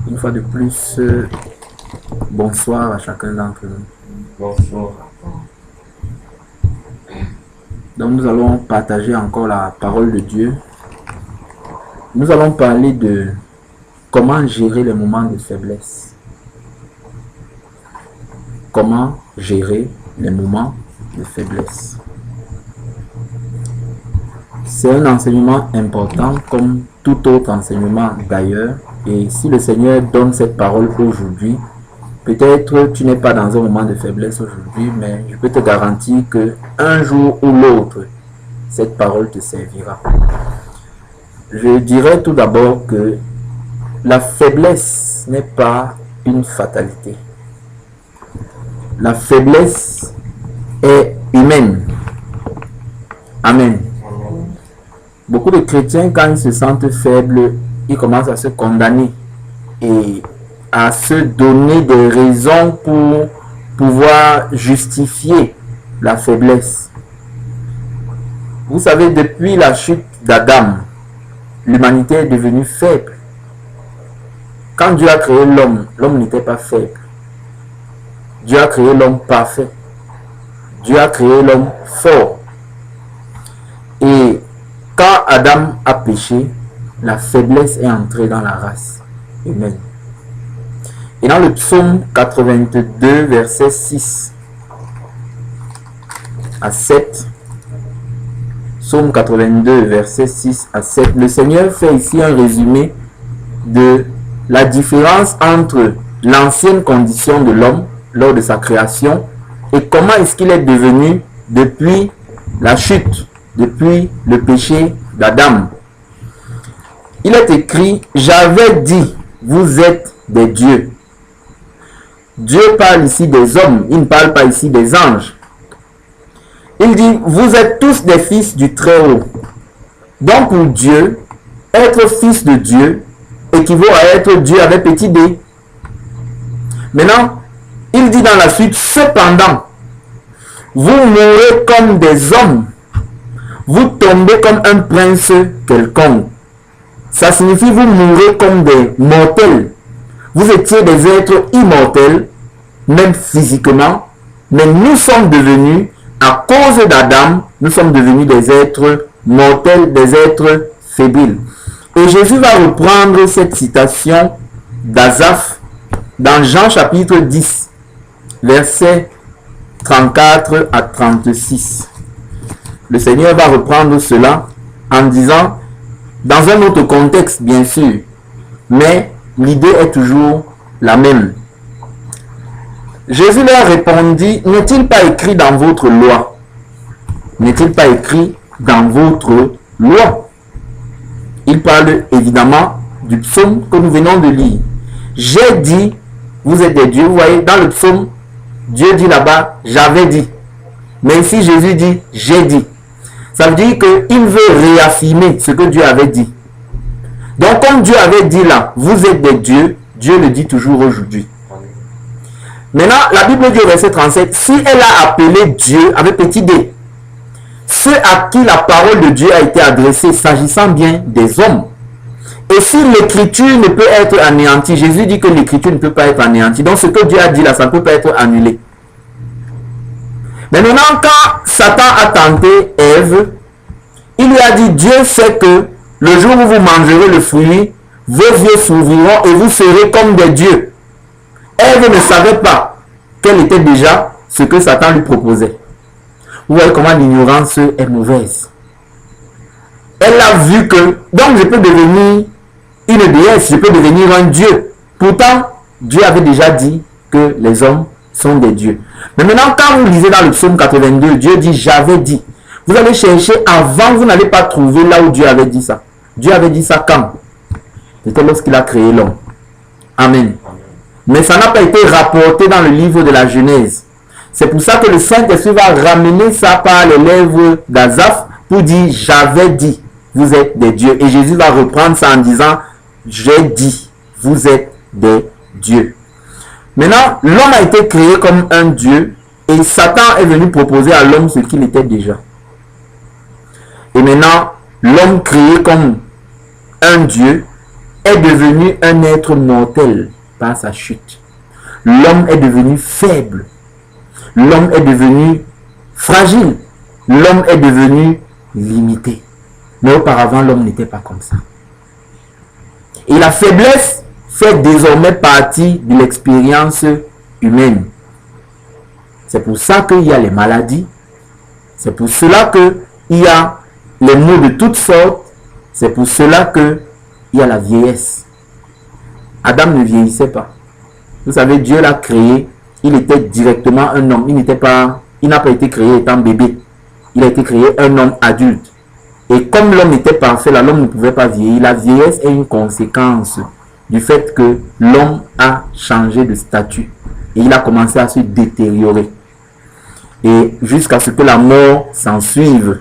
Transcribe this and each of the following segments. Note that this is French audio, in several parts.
Une fois de plus, bonsoir à chacun d'entre nous. Bonsoir. Donc nous allons partager encore la parole de Dieu. Nous allons parler de comment gérer les moments de faiblesse. Comment gérer les moments de faiblesse. C'est un enseignement important comme tout autre enseignement d'ailleurs. Et si le Seigneur donne cette parole aujourd'hui, peut-être tu n'es pas dans un moment de faiblesse aujourd'hui, mais je peux te garantir que un jour ou l'autre, cette parole te servira. Je dirais tout d'abord que la faiblesse n'est pas une fatalité. La faiblesse est humaine. Amen. Beaucoup de chrétiens, quand ils se sentent faibles, ils commencent à se condamner et à se donner des raisons pour pouvoir justifier la faiblesse. Vous savez, depuis la chute d'Adam, l'humanité est devenue faible. Quand Dieu a créé l'homme, l'homme n'était pas faible. Dieu a créé l'homme parfait. Dieu a créé l'homme fort. Et quand Adam a péché, la faiblesse est entrée dans la race humaine. Et dans le psaume 82, verset 6 à 7, psaume 82, verset 6 à 7, le Seigneur fait ici un résumé de la différence entre l'ancienne condition de l'homme lors de sa création et comment est-ce qu'il est devenu depuis la chute, depuis le péché d'Adam. Il est écrit, j'avais dit, vous êtes des dieux. Dieu parle ici des hommes, il ne parle pas ici des anges. Il dit, vous êtes tous des fils du Très-Haut. Donc pour Dieu, être fils de Dieu équivaut à être Dieu avec petit d. Maintenant, il dit dans la suite, cependant, vous mourrez comme des hommes. Vous tombez comme un prince quelconque. Ça signifie vous mourrez comme des mortels. Vous étiez des êtres immortels, même physiquement, mais nous sommes devenus, à cause d'Adam, nous sommes devenus des êtres mortels, des êtres fébriles. Et Jésus va reprendre cette citation d'Asaph dans Jean chapitre 10, versets 34 à 36. Le Seigneur va reprendre cela en disant, dans un autre contexte bien sûr, mais l'idée est toujours la même. Jésus leur répondit, n'est-il pas écrit dans votre loi? N'est-il pas écrit dans votre loi? Il parle évidemment du psaume que nous venons de lire. J'ai dit, vous êtes des dieux. Vous voyez, dans le psaume, Dieu dit là-bas, j'avais dit. Mais ici, Jésus dit, j'ai dit. Ça veut dire qu'il veut réaffirmer ce que Dieu avait dit. Donc, comme Dieu avait dit là, vous êtes des dieux, Dieu le dit toujours aujourd'hui. Maintenant, la Bible dit au verset 37, si elle a appelé Dieu avec petit d, ceux à qui la parole de Dieu a été adressée, s'agissant bien des hommes. Et si l'écriture ne peut être anéantie, Jésus dit que l'écriture ne peut pas être anéantie. Donc, ce que Dieu a dit là, ça ne peut pas être annulé. Mais maintenant, quand Satan a tenté Ève, il lui a dit, Dieu sait que le jour où vous mangerez le fruit, vos yeux s'ouvriront et vous serez comme des dieux. Ève ne savait pas quel était déjà ce que Satan lui proposait. Vous voyez comment l'ignorance est mauvaise. Elle a vu que, donc je peux devenir une déesse, je peux devenir un dieu. Pourtant, Dieu avait déjà dit que les hommes sont des dieux. Mais maintenant, quand vous lisez dans le psaume 82, Dieu dit, j'avais dit. Vous allez chercher avant, vous n'allez pas trouver là où Dieu avait dit ça. Dieu avait dit ça quand? C'était lorsqu'il a créé l'homme. Amen. Mais ça n'a pas été rapporté dans le livre de la Genèse. C'est pour ça que le Saint-Esprit va ramener ça par les lèvres d'Asaph pour dire, j'avais dit, vous êtes des dieux. Et Jésus va reprendre ça en disant, j'ai dit, vous êtes des dieux. Maintenant, l'homme a été créé comme un dieu et Satan est venu proposer à l'homme ce qu'il était déjà. Et maintenant, l'homme créé comme un dieu est devenu un être mortel par sa chute. L'homme est devenu faible. L'homme est devenu fragile. L'homme est devenu limité. Mais auparavant, l'homme n'était pas comme ça. Et la faiblesse fait désormais partie de l'expérience humaine. C'est pour ça qu'il y a les maladies. C'est pour cela qu'il y a les maux de toutes sortes. C'est pour cela qu'il y a la vieillesse. Adam ne vieillissait pas. Vous savez, Dieu l'a créé. Il était directement un homme. Il n'a pas été créé étant bébé. Il a été créé un homme adulte. Et comme l'homme était parfait, là, l'homme ne pouvait pas vieillir. La vieillesse est une conséquence du fait que l'homme a changé de statut. Et il a commencé à se détériorer. Et jusqu'à ce que la mort s'en suive.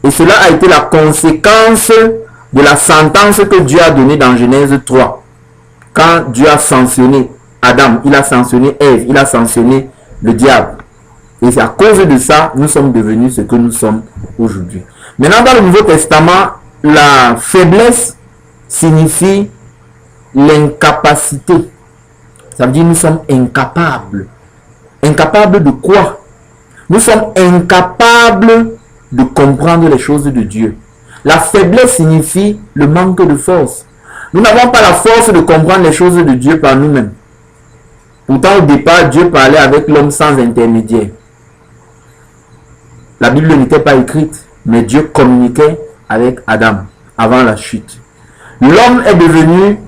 Et cela a été la conséquence de la sentence que Dieu a donnée dans Genèse 3. Quand Dieu a sanctionné Adam, il a sanctionné Ève, il a sanctionné le diable. Et c'est à cause de ça, nous sommes devenus ce que nous sommes aujourd'hui. Maintenant, dans le Nouveau Testament, la faiblesse signifie l'incapacité. Ça veut dire nous sommes incapables. Incapables de quoi? Nous sommes incapables de comprendre les choses de Dieu. La faiblesse signifie le manque de force. Nous n'avons pas la force de comprendre les choses de Dieu par nous-mêmes. Pourtant, au départ, Dieu parlait avec l'homme sans intermédiaire. La Bible n'était pas écrite, mais Dieu communiquait avec Adam avant la chute. L'homme est devenu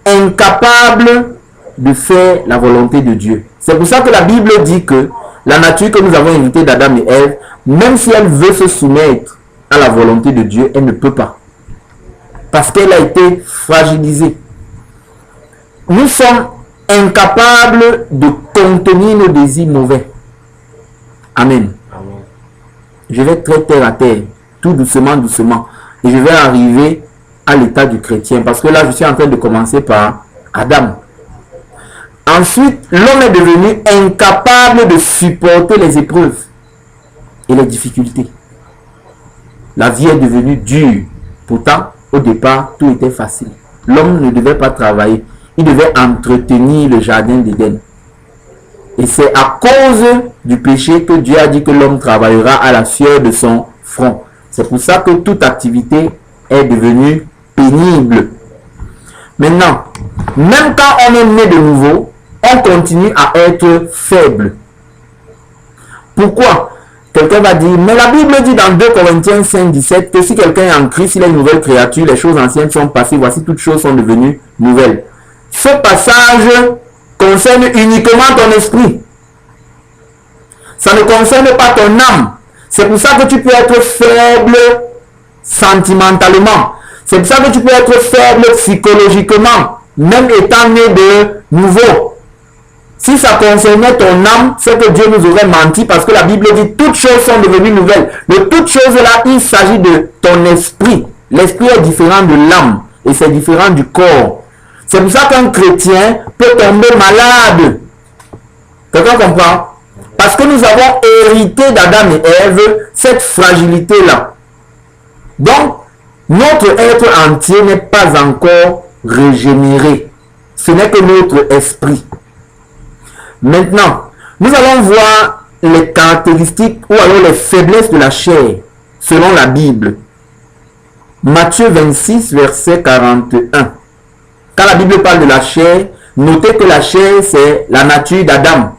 incapable de faire la volonté de Dieu. C'est pour ça que la Bible dit que la nature que nous avons héritée d'Adam et Ève, même si elle veut se soumettre à la volonté de Dieu, elle ne peut pas. Parce qu'elle a été fragilisée. Nous sommes incapables de contenir nos désirs mauvais. Amen. Je vais très terre à terre, tout doucement, doucement. Et je vais arriver à l'état du chrétien. Parce que là, je suis en train de commencer par Adam. Ensuite, l'homme est devenu incapable de supporter les épreuves et les difficultés. La vie est devenue dure. Pourtant, au départ, tout était facile. L'homme ne devait pas travailler. Il devait entretenir le jardin d'Éden. Et c'est à cause du péché que Dieu a dit que l'homme travaillera à la sueur de son front. C'est pour ça que toute activité est devenue pénible. Maintenant, même quand on est né de nouveau, on continue à être faible. Pourquoi? Quelqu'un va dire, mais la Bible dit dans 2 Corinthiens 5, 17 que si quelqu'un est en Christ, il est une nouvelle créature, les choses anciennes sont passées, voici toutes choses sont devenues nouvelles. Ce passage concerne uniquement ton esprit. Ça ne concerne pas ton âme. C'est pour ça que tu peux être faible sentimentalement. C'est pour ça que tu peux être faible psychologiquement, même étant né de nouveau. Si ça concernait ton âme, c'est que Dieu nous aurait menti parce que la Bible dit toutes choses sont devenues nouvelles. Mais toutes choses là, il s'agit de ton esprit. L'esprit est différent de l'âme et c'est différent du corps. C'est pour ça qu'un chrétien peut tomber malade. Quelqu'un comprend? Parce que nous avons hérité d'Adam et Ève cette fragilité-là. Donc, notre être entier n'est pas encore régénéré. Ce n'est que notre esprit. Maintenant, nous allons voir les caractéristiques ou alors les faiblesses de la chair selon la Bible. Matthieu 26, verset 41. Quand la Bible parle de la chair, notez que la chair, c'est la nature d'Adam.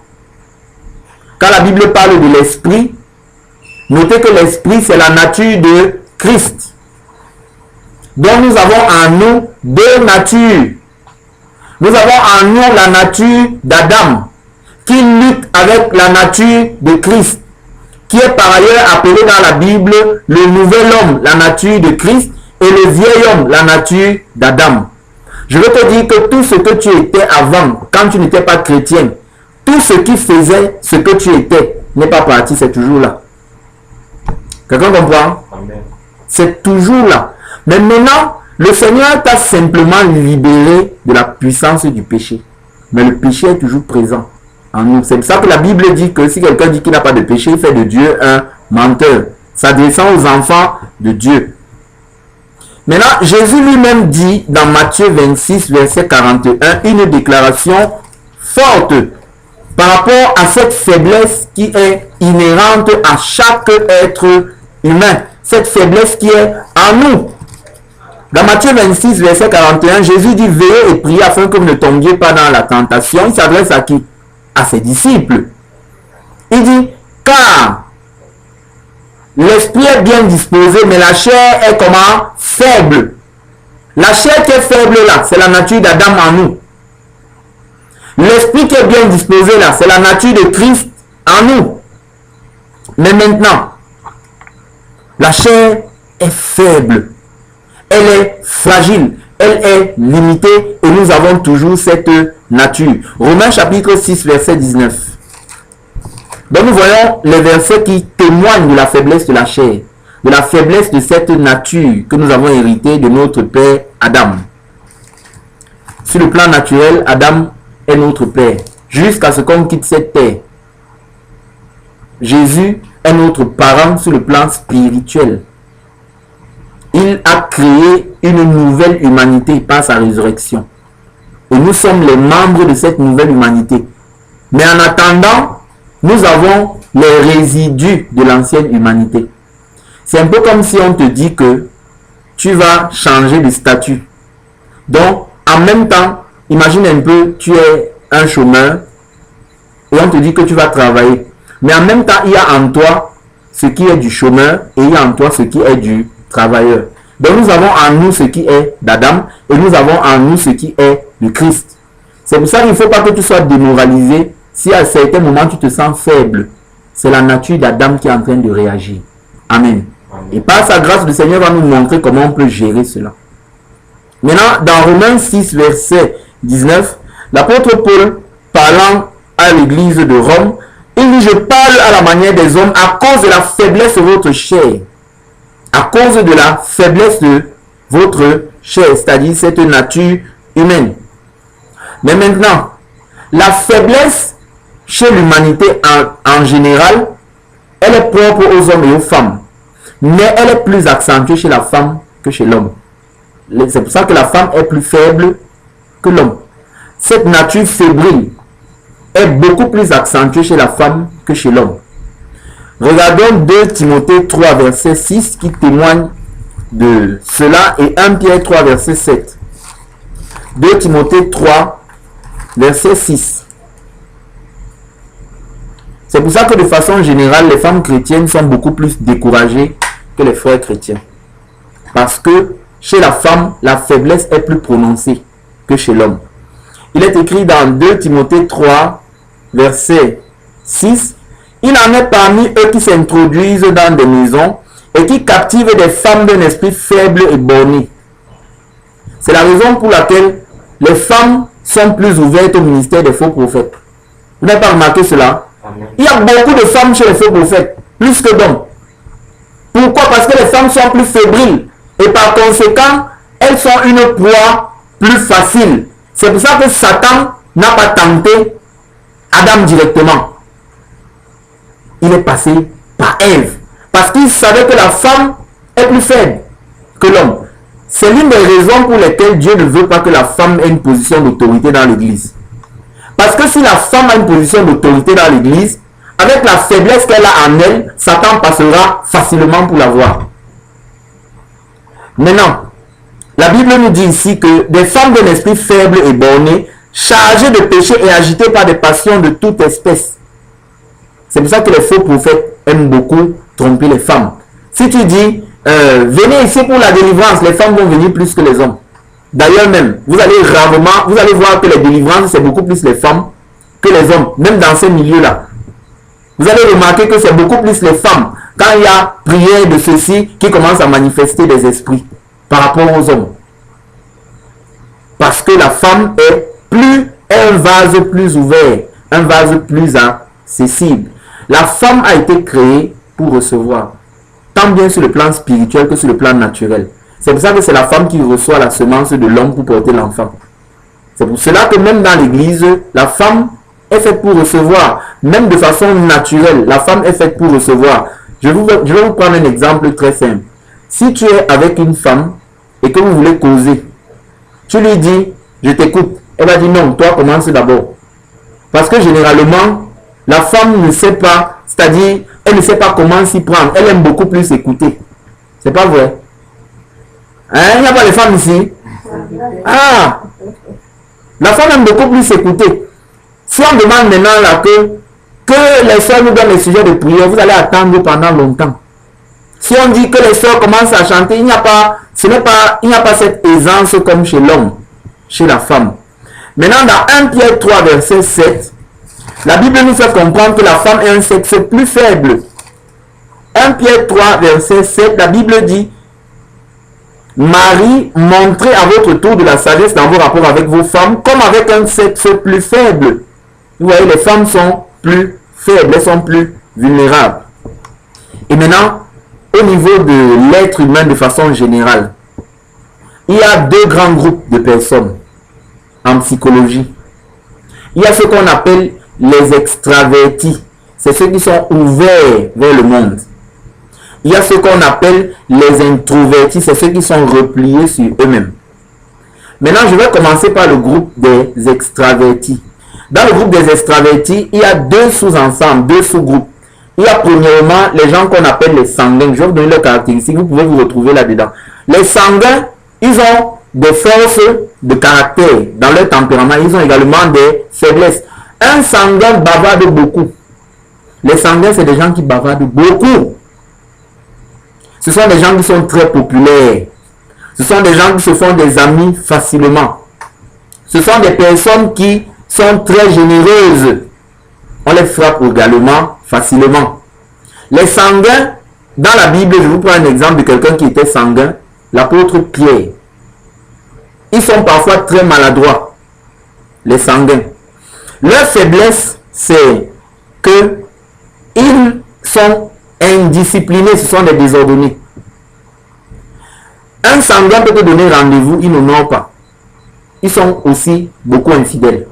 Quand la Bible parle de l'esprit, notez que l'esprit, c'est la nature de Christ. Donc nous avons en nous deux natures. Nous avons en nous la nature d'Adam, qui lutte avec la nature de Christ, qui est par ailleurs appelé dans la Bible le nouvel homme, la nature de Christ, et le vieil homme, la nature d'Adam. Je veux te dire que tout ce que tu étais avant, quand tu n'étais pas chrétien, tout ce qui faisait ce que tu étais n'est pas parti, c'est toujours là. Quelqu'un comprend? C'est toujours là. Mais maintenant, le Seigneur t'a simplement libéré de la puissance du péché. Mais le péché est toujours présent en nous. C'est pour ça que la Bible dit que si quelqu'un dit qu'il n'a pas de péché, il fait de Dieu un menteur. Ça descend aux enfants de Dieu. Maintenant, Jésus lui-même dit dans Matthieu 26, verset 41, une déclaration forte par rapport à cette faiblesse qui est inhérente à chaque être humain. Cette faiblesse qui est en nous. Dans Matthieu 26, verset 41, Jésus dit « Veillez et priez afin que vous ne tombiez pas dans la tentation. » Il s'adresse à qui? À ses disciples. Il dit « Car l'esprit est bien disposé, mais la chair est comment? Faible. » La chair qui est faible là, c'est la nature d'Adam en nous. L'esprit qui est bien disposé là, c'est la nature de Christ en nous. Mais maintenant, la chair est faible. Elle est fragile, elle est limitée et nous avons toujours cette nature. Romains chapitre 6, verset 19. Donc nous voyons les versets qui témoignent de la faiblesse de la chair, de la faiblesse de cette nature que nous avons héritée de notre père Adam. Sur le plan naturel, Adam est notre père, jusqu'à ce qu'on quitte cette terre. Jésus est notre parent sur le plan spirituel. Il a créé une nouvelle humanité par sa résurrection. Et nous sommes les membres de cette nouvelle humanité. Mais en attendant, nous avons les résidus de l'ancienne humanité. C'est un peu comme si on te dit que tu vas changer de statut. Donc, en même temps, imagine un peu, tu es un chômeur et on te dit que tu vas travailler. Mais en même temps, il y a en toi ce qui est du chômeur et il y a en toi ce qui est du travailleur. Donc nous avons en nous ce qui est d'Adam et nous avons en nous ce qui est de Christ. C'est pour ça qu'il ne faut pas que tu sois démoralisé si à certains moments tu te sens faible. C'est la nature d'Adam qui est en train de réagir. Amen. Et par sa grâce, le Seigneur va nous montrer comment on peut gérer cela. Maintenant, dans Romains 6, verset 19, l'apôtre Paul, parlant à l'église de Rome, il dit « Je parle à la manière des hommes à cause de la faiblesse de votre chair. » À cause de la faiblesse de votre chair, c'est-à-dire cette nature humaine. Mais maintenant, la faiblesse chez l'humanité en général, elle est propre aux hommes et aux femmes. Mais elle est plus accentuée chez la femme que chez l'homme. C'est pour ça que la femme est plus faible que l'homme. Cette nature fébrile est beaucoup plus accentuée chez la femme que chez l'homme. Regardons 2 Timothée 3, verset 6 qui témoigne de cela et 1 Pierre 3, verset 7. 2 Timothée 3, verset 6. C'est pour ça que de façon générale, les femmes chrétiennes sont beaucoup plus découragées que les frères chrétiens. Parce que chez la femme, la faiblesse est plus prononcée que chez l'homme. Il est écrit dans 2 Timothée 3, verset 6. Il en est parmi eux qui s'introduisent dans des maisons et qui captivent des femmes d'un esprit faible et borné. C'est la raison pour laquelle les femmes sont plus ouvertes au ministère des faux prophètes. Vous n'avez pas remarqué cela? Il y a beaucoup de femmes chez les faux prophètes, plus que d'hommes. Pourquoi? Parce que les femmes sont plus fébriles et par conséquent, elles sont une proie plus facile. C'est pour ça que Satan n'a pas tenté Adam directement. Il est passé par Ève. Parce qu'il savait que la femme est plus faible que l'homme. C'est l'une des raisons pour lesquelles Dieu ne veut pas que la femme ait une position d'autorité dans l'église. Parce que si la femme a une position d'autorité dans l'église, avec la faiblesse qu'elle a en elle, Satan passera facilement pour l'avoir. Maintenant, la Bible nous dit ici que des femmes d'un esprit faible et borné, chargées de péché et agitées par des passions de toute espèce. C'est pour ça que les faux prophètes aiment beaucoup tromper les femmes. Si tu dis, venez ici pour la délivrance, les femmes vont venir plus que les hommes. D'ailleurs même, vous allez voir que les délivrances, c'est beaucoup plus les femmes que les hommes, même dans ces milieux-là. Vous allez remarquer que c'est beaucoup plus les femmes, quand il y a prière de ceux-ci, qui commencent à manifester des esprits par rapport aux hommes. Parce que la femme est un vase plus ouvert, un vase plus accessible. La femme a été créée pour recevoir, tant bien sur le plan spirituel que sur le plan naturel. C'est pour ça que c'est la femme qui reçoit la semence de l'homme pour porter l'enfant. C'est pour cela que même dans l'église, la femme est faite pour recevoir. Même de façon naturelle, la femme est faite pour recevoir. Je vais vous prendre un exemple très simple. Si tu es avec une femme et que vous voulez causer, tu lui dis, je t'écoute. Elle va dire non, toi commence d'abord. Parce que généralement, la femme ne sait pas, c'est-à-dire, elle ne sait pas comment s'y prendre. Elle aime beaucoup plus écouter. C'est pas vrai? Hein? Il n'y a pas de femmes ici? Ah! La femme aime beaucoup plus écouter. Si on demande maintenant là que les soeurs nous donnent les sujets de prière, vous allez attendre pendant longtemps. Si on dit que les soeurs commencent à chanter, il n'y a pas cette aisance comme chez l'homme, chez la femme. Maintenant, dans 1 Pierre 3, verset 7, la Bible nous fait comprendre que la femme est un sexe plus faible. 1 Pierre 3, verset 7, la Bible dit, Marie, montrez à votre tour de la sagesse dans vos rapports avec vos femmes, comme avec un sexe plus faible. Vous voyez, les femmes sont plus faibles, elles sont plus vulnérables. Et maintenant, au niveau de l'être humain de façon générale, il y a deux grands groupes de personnes en psychologie. Il y a ce qu'on appelle les extravertis. C'est ceux qui sont ouverts vers le monde. Il y a ce qu'on appelle les introvertis. C'est ceux qui sont repliés sur eux-mêmes. Maintenant, je vais commencer par le groupe des extravertis. Dans le groupe des extravertis, il y a deux sous-ensembles, deux sous-groupes. Il y a premièrement les gens qu'on appelle les sanguins. Je vais vous donner leurs caractéristiques. Vous pouvez vous retrouver là-dedans. Les sanguins, ils ont des forces de caractère dans leur tempérament. Ils ont également des faiblesses. Un sanguin bavarde beaucoup. Les sanguins, c'est des gens qui bavardent beaucoup. Ce sont des gens qui sont très populaires. Ce sont des gens qui se font des amis facilement. Ce sont des personnes qui sont très généreuses. On les frappe également facilement. Les sanguins, dans la Bible, je vous prends un exemple de quelqu'un qui était sanguin, l'apôtre Pierre. Ils sont parfois très maladroits, les sanguins. Leur faiblesse, c'est que ils sont indisciplinés, ce sont des désordonnés. Un sanguin peut te donner rendez-vous, ils n'honorent pas. Ils sont aussi beaucoup infidèles.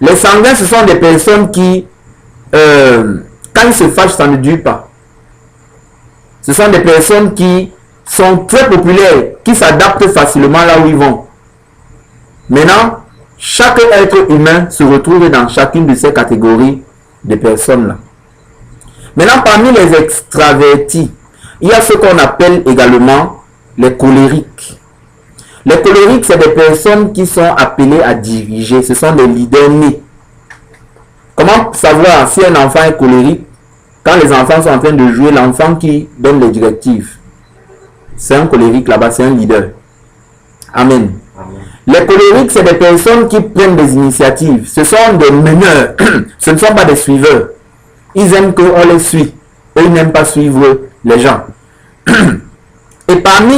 Les sanguins, ce sont des personnes qui, quand ils se fâchent, ça ne dure pas. Ce sont des personnes qui sont très populaires, qui s'adaptent facilement là où ils vont. Maintenant, chaque être humain se retrouve dans chacune de ces catégories de personnes-là. Maintenant, parmi les extravertis, il y a ce qu'on appelle également les colériques. Les colériques, c'est des personnes qui sont appelées à diriger. Ce sont des leaders nés. Comment savoir si un enfant est colérique? Quand les enfants sont en train de jouer, l'enfant qui donne les directives, c'est un colérique là-bas, c'est un leader. Amen. Amen. Les colériques, c'est des personnes qui prennent des initiatives. Ce sont des meneurs. Ce ne sont pas des suiveurs. Ils aiment qu'on les suit. Eux, ils n'aiment pas suivre les gens. Et parmi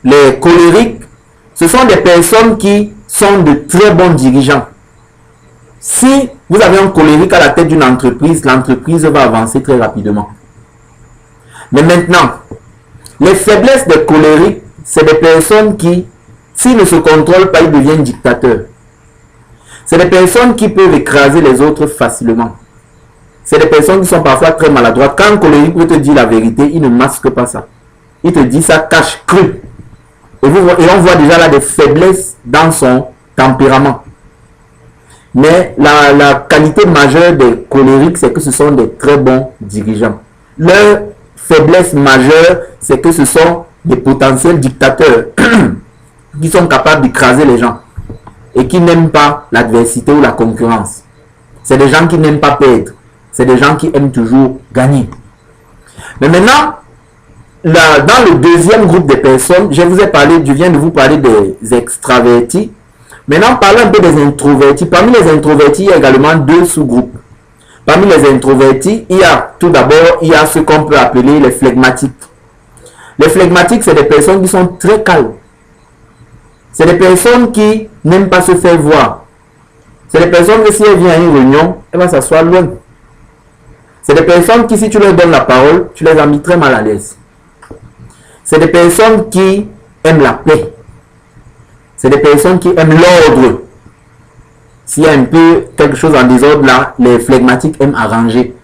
les colériques, ce sont des personnes qui sont de très bons dirigeants. Si vous avez un colérique à la tête d'une entreprise, l'entreprise va avancer très rapidement. Mais maintenant, les faiblesses des colériques, c'est des personnes qui, s'ils ne se contrôlent pas, ils deviennent dictateurs. C'est des personnes qui peuvent écraser les autres facilement. C'est des personnes qui sont parfois très maladroites. Quand un colérique peut te dire la vérité, il ne masque pas ça. Il te dit ça cache cru. Et on voit déjà là des faiblesses dans son tempérament. Mais la qualité majeure des colériques, c'est que ce sont des très bons dirigeants. Leur faiblesse majeure, c'est que ce sont des potentiels dictateurs qui sont capables d'écraser les gens et qui n'aiment pas l'adversité ou la concurrence. C'est des gens qui n'aiment pas perdre. C'est des gens qui aiment toujours gagner. Mais maintenant, dans le deuxième groupe de personnes, je viens de vous parler des extravertis. Maintenant, parlons un peu des introvertis. Parmi les introvertis, il y a également deux sous-groupes. Parmi les introvertis, tout d'abord, il y a ce qu'on peut appeler les flegmatiques. Les flegmatiques, c'est des personnes qui sont très calmes. C'est des personnes qui n'aiment pas se faire voir. C'est des personnes que si elle vient à une réunion, elle va s'asseoir loin. C'est des personnes qui, si tu leur donnes la parole, tu les as mis très mal à l'aise. C'est des personnes qui aiment la paix. C'est des personnes qui aiment l'ordre. S'il y a un peu quelque chose en désordre là, les flegmatiques aiment arranger.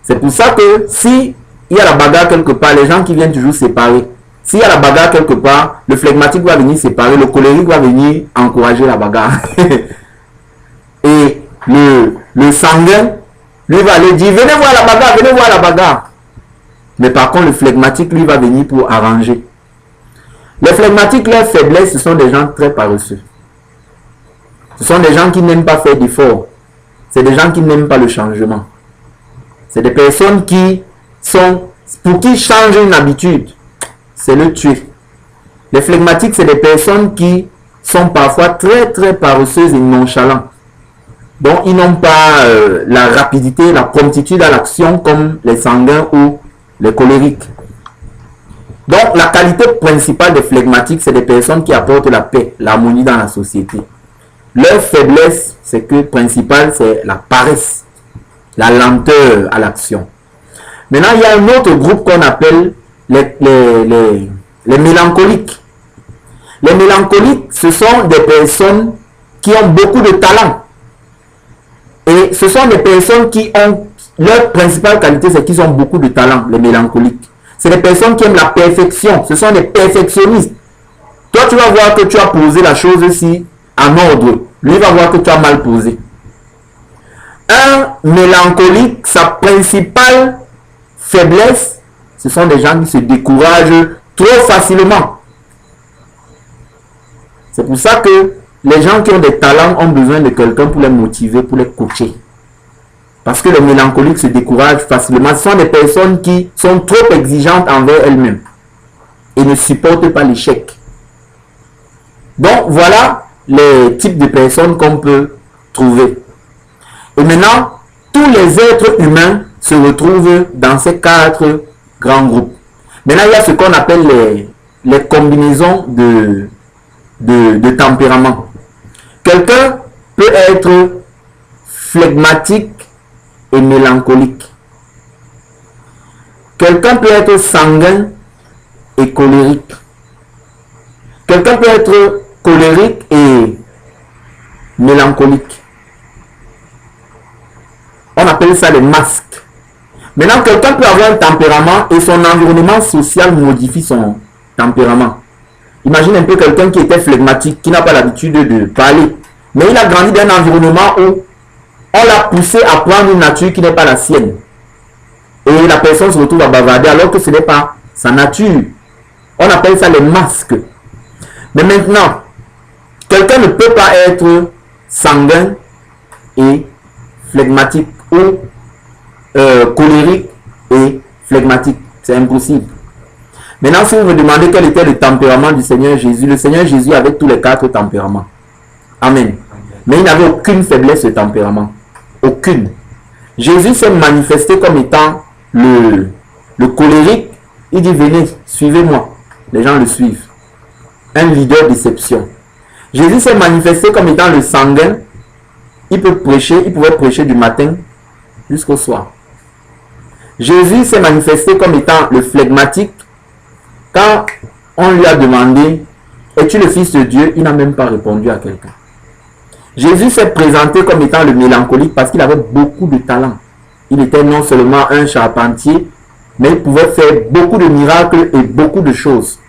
C'est pour ça que si il y a la bagarre quelque part, les gens qui viennent toujours séparer. S'il y a la bagarre quelque part, le phlegmatique va venir séparer, le colérique va venir encourager la bagarre. Et le sanguin, lui va aller dire, venez voir la bagarre, venez voir la bagarre. Mais par contre, le phlegmatique, lui, va venir pour arranger. Les phlegmatiques, leur faiblesse, ce sont des gens très paresseux. Ce sont des gens qui n'aiment pas faire d'efforts. C'est des gens qui n'aiment pas le changement. C'est des personnes qui sont, pour qui changer une habitude, c'est le tuer. Les phlegmatiques, c'est des personnes qui sont parfois très très paresseuses et nonchalantes. Donc, ils n'ont pas la rapidité, la promptitude à l'action comme les sanguins ou les colériques. Donc, la qualité principale des phlegmatiques, c'est des personnes qui apportent la paix, l'harmonie dans la société. Leur faiblesse, c'est que principale, c'est la paresse, la lenteur à l'action. Maintenant, il y a un autre groupe qu'on appelle les mélancoliques. Les mélancoliques, ce sont des personnes qui ont beaucoup de talent. Et ce sont des personnes qui ont, leur principale qualité, c'est qu'ils ont beaucoup de talent, les mélancoliques. C'est des personnes qui aiment la perfection. Ce sont des perfectionnistes. Toi, tu vas voir que tu as posé la chose ici en ordre. Lui va voir que tu as mal posé. Un mélancolique, sa principale faiblesse, ce sont des gens qui se découragent trop facilement. C'est pour ça que les gens qui ont des talents ont besoin de quelqu'un pour les motiver, pour les coacher. Parce que les mélancoliques se découragent facilement. Ce sont des personnes qui sont trop exigeantes envers elles-mêmes et ne supportent pas l'échec. Donc, voilà les types de personnes qu'on peut trouver. Et maintenant, tous les êtres humains se retrouvent dans ces 4 grands groupes. Maintenant, il y a ce qu'on appelle les combinaisons de tempérament. Quelqu'un peut être phlegmatique et mélancolique. Quelqu'un peut être sanguin et colérique. Quelqu'un peut être colérique et mélancolique. On appelle ça les masques. Maintenant, quelqu'un peut avoir un tempérament et son environnement social modifie son tempérament. Imagine un peu quelqu'un qui était phlegmatique, qui n'a pas l'habitude de parler. Mais il a grandi dans un environnement où on l'a poussé à prendre une nature qui n'est pas la sienne. Et la personne se retrouve à bavarder alors que ce n'est pas sa nature. On appelle ça les masques. Mais maintenant, quelqu'un ne peut pas être sanguin et phlegmatique ou colérique et phlegmatique. C'est impossible. Maintenant, si vous me demandez quel était le tempérament du Seigneur Jésus, le Seigneur Jésus avait tous les 4 tempéraments. Amen. Mais il n'avait aucune faiblesse de tempérament. Aucune. Jésus s'est manifesté comme étant le colérique. Il dit, venez, suivez-moi. Les gens le suivent. Un leader d'exception. Jésus s'est manifesté comme étant le sanguin. Il pouvait prêcher du matin jusqu'au soir. Jésus s'est manifesté comme étant le phlegmatique. Quand on lui a demandé, es-tu le Fils de Dieu? Il n'a même pas répondu à quelqu'un. Jésus s'est présenté comme étant le mélancolique parce qu'il avait beaucoup de talent. Il était non seulement un charpentier, mais il pouvait faire beaucoup de miracles et beaucoup de choses.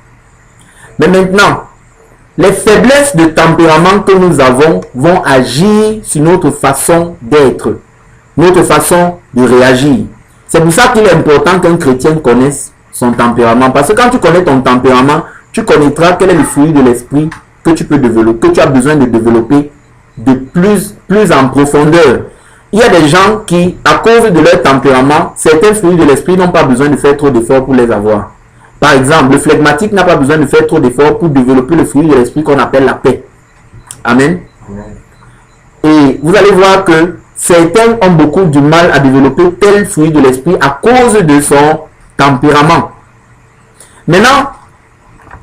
Mais maintenant, les faiblesses de tempérament que nous avons vont agir sur notre façon d'être, notre façon de réagir. C'est pour ça qu'il est important qu'un chrétien connaisse son tempérament. Parce que quand tu connais ton tempérament, tu connaîtras quel est le fruit de l'esprit que tu peux développer, que tu as besoin de développer de plus en profondeur. Il y a des gens qui, à cause de leur tempérament, certains fruits de l'esprit n'ont pas besoin de faire trop d'efforts pour les avoir. Par exemple, le phlegmatique n'a pas besoin de faire trop d'efforts pour développer le fruit de l'esprit qu'on appelle la paix. Amen. Et vous allez voir que certains ont beaucoup de mal à développer tel fruit de l'esprit à cause de son tempérament. Maintenant,